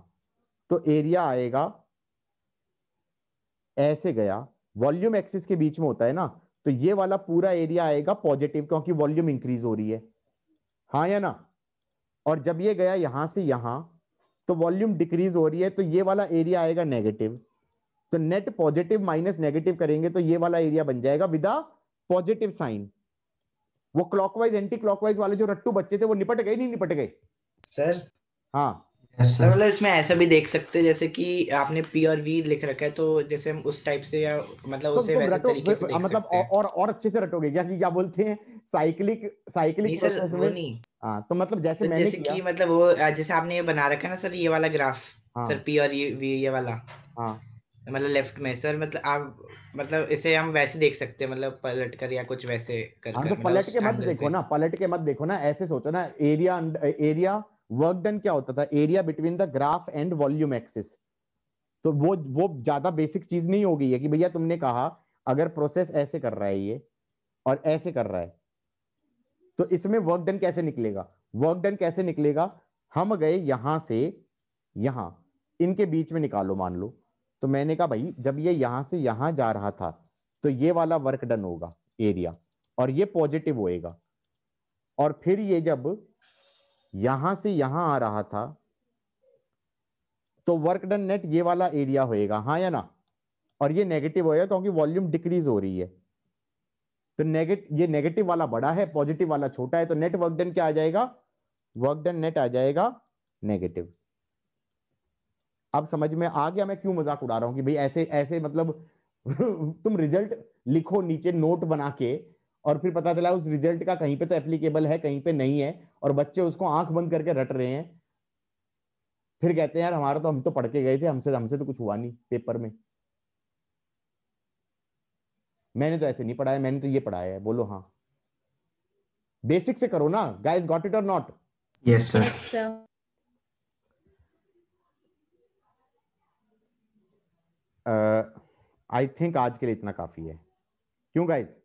[SPEAKER 1] तो एरिया आएगा ऐसे गया, वॉल्यूम एक्सिस के बीच में होता है ना, तो ये वाला पूरा एरिया आएगा पॉजिटिव, क्योंकि वॉल्यूम इंक्रीज हो रही है, हाँ या ना। और जब ये गया यहां से यहां, तो वॉल्यूम डिक्रीज हो रही है, तो ये वाला एरिया आएगा नेगेटिव। तो नेट पॉजिटिव माइनस नेगेटिव करेंगे तो ये वाला एरिया बन जाएगा विद अ पॉजिटिव साइन। वो क्लॉकवाइज एंटी क्लॉकवाइज वाले जो रट्टू बच्चे थे वो निपट गए, नहीं निपट गए
[SPEAKER 6] सर?
[SPEAKER 1] हाँ
[SPEAKER 6] सर मतलब इसमें ऐसा भी देख सकते हैं जैसे कि आपने पी और वी लिख रखा है, तो जैसे हम उस टाइप से या मतलब उसे वैसे तरीके से देख
[SPEAKER 1] मतलब
[SPEAKER 6] सकते हैं।
[SPEAKER 1] और अच्छे से रटोगे क्या कि क्या बोलते हैं साइक्लिक प्रोसेस में? हाँ, तो मतलब जैसे मैंने
[SPEAKER 6] जैसे
[SPEAKER 1] किया
[SPEAKER 6] कि मतलब वो जैसे आपने ये बना रखा है ना सर, ये वाला ग्राफ,
[SPEAKER 1] हाँ,
[SPEAKER 6] सर पी और वी ये वाला,
[SPEAKER 1] हाँ,
[SPEAKER 6] मतलब लेफ्ट में सर, मतलब आप मतलब इसे हम वैसे देख सकते हैं, मतलब पलट कर या कुछ वैसे कर
[SPEAKER 1] हाँ,
[SPEAKER 6] कर,
[SPEAKER 1] तो
[SPEAKER 6] मतलब
[SPEAKER 1] पलट
[SPEAKER 6] उस
[SPEAKER 1] के मत
[SPEAKER 6] एंगल
[SPEAKER 1] देखो
[SPEAKER 6] पे।
[SPEAKER 1] ना, ऐसे सोचो ना, एरिया वर्क डन क्या होता था, area between the graph and volume axis. तो वो ज्यादा बेसिक चीज नहीं हो गई है कि भैया तुमने कहा अगर प्रोसेस ऐसे कर रहा है ये और ऐसे कर रहा है, तो इसमें वर्क डन कैसे निकलेगा? हम गए यहां से यहां, इनके बीच में निकालो मान लो। तो मैंने कहा भाई जब ये यहां से यहां जा रहा था तो ये वाला वर्क डन होगा एरिया, और ये पॉजिटिव होएगा, और फिर ये जब यहां से यहां आ रहा था तो वर्क डन नेट ये वाला एरिया होएगा, हाँ या ना, और ये नेगेटिव होएगा क्योंकि वॉल्यूम डिक्रीज हो रही है। तो ये नेगेटिव वाला बड़ा है, पॉजिटिव वाला छोटा है, तो नेट वर्क डन क्या आ जाएगा? वर्क डन नेट आ जाएगा नेगेटिव। अब समझ में आ गया मैं क्यों मजाक उड़ा रहा हूं कि भाई ऐसे ऐसे मतलब तुम रिजल्ट लिखो नीचे नोट बना के, और फिर पता चला उस रिजल्ट का कहीं पे तो एप्लीकेबल है कहीं पे नहीं है, और बच्चे उसको आंख बंद करके रट रहे हैं, फिर कहते हैं यार हमारा तो, हम तो पढ़ के गए थे, हमसे तो कुछ हुआ नहीं पेपर में। मैंने तो ऐसे नहीं पढ़ाया, मैंने तो ये पढ़ाया है, बोलो हाँ। बेसिक से करो ना गाइस, गॉट इट और not?
[SPEAKER 3] Yes sir.
[SPEAKER 1] I think आज के लिए इतना काफी है, क्यों गाइस?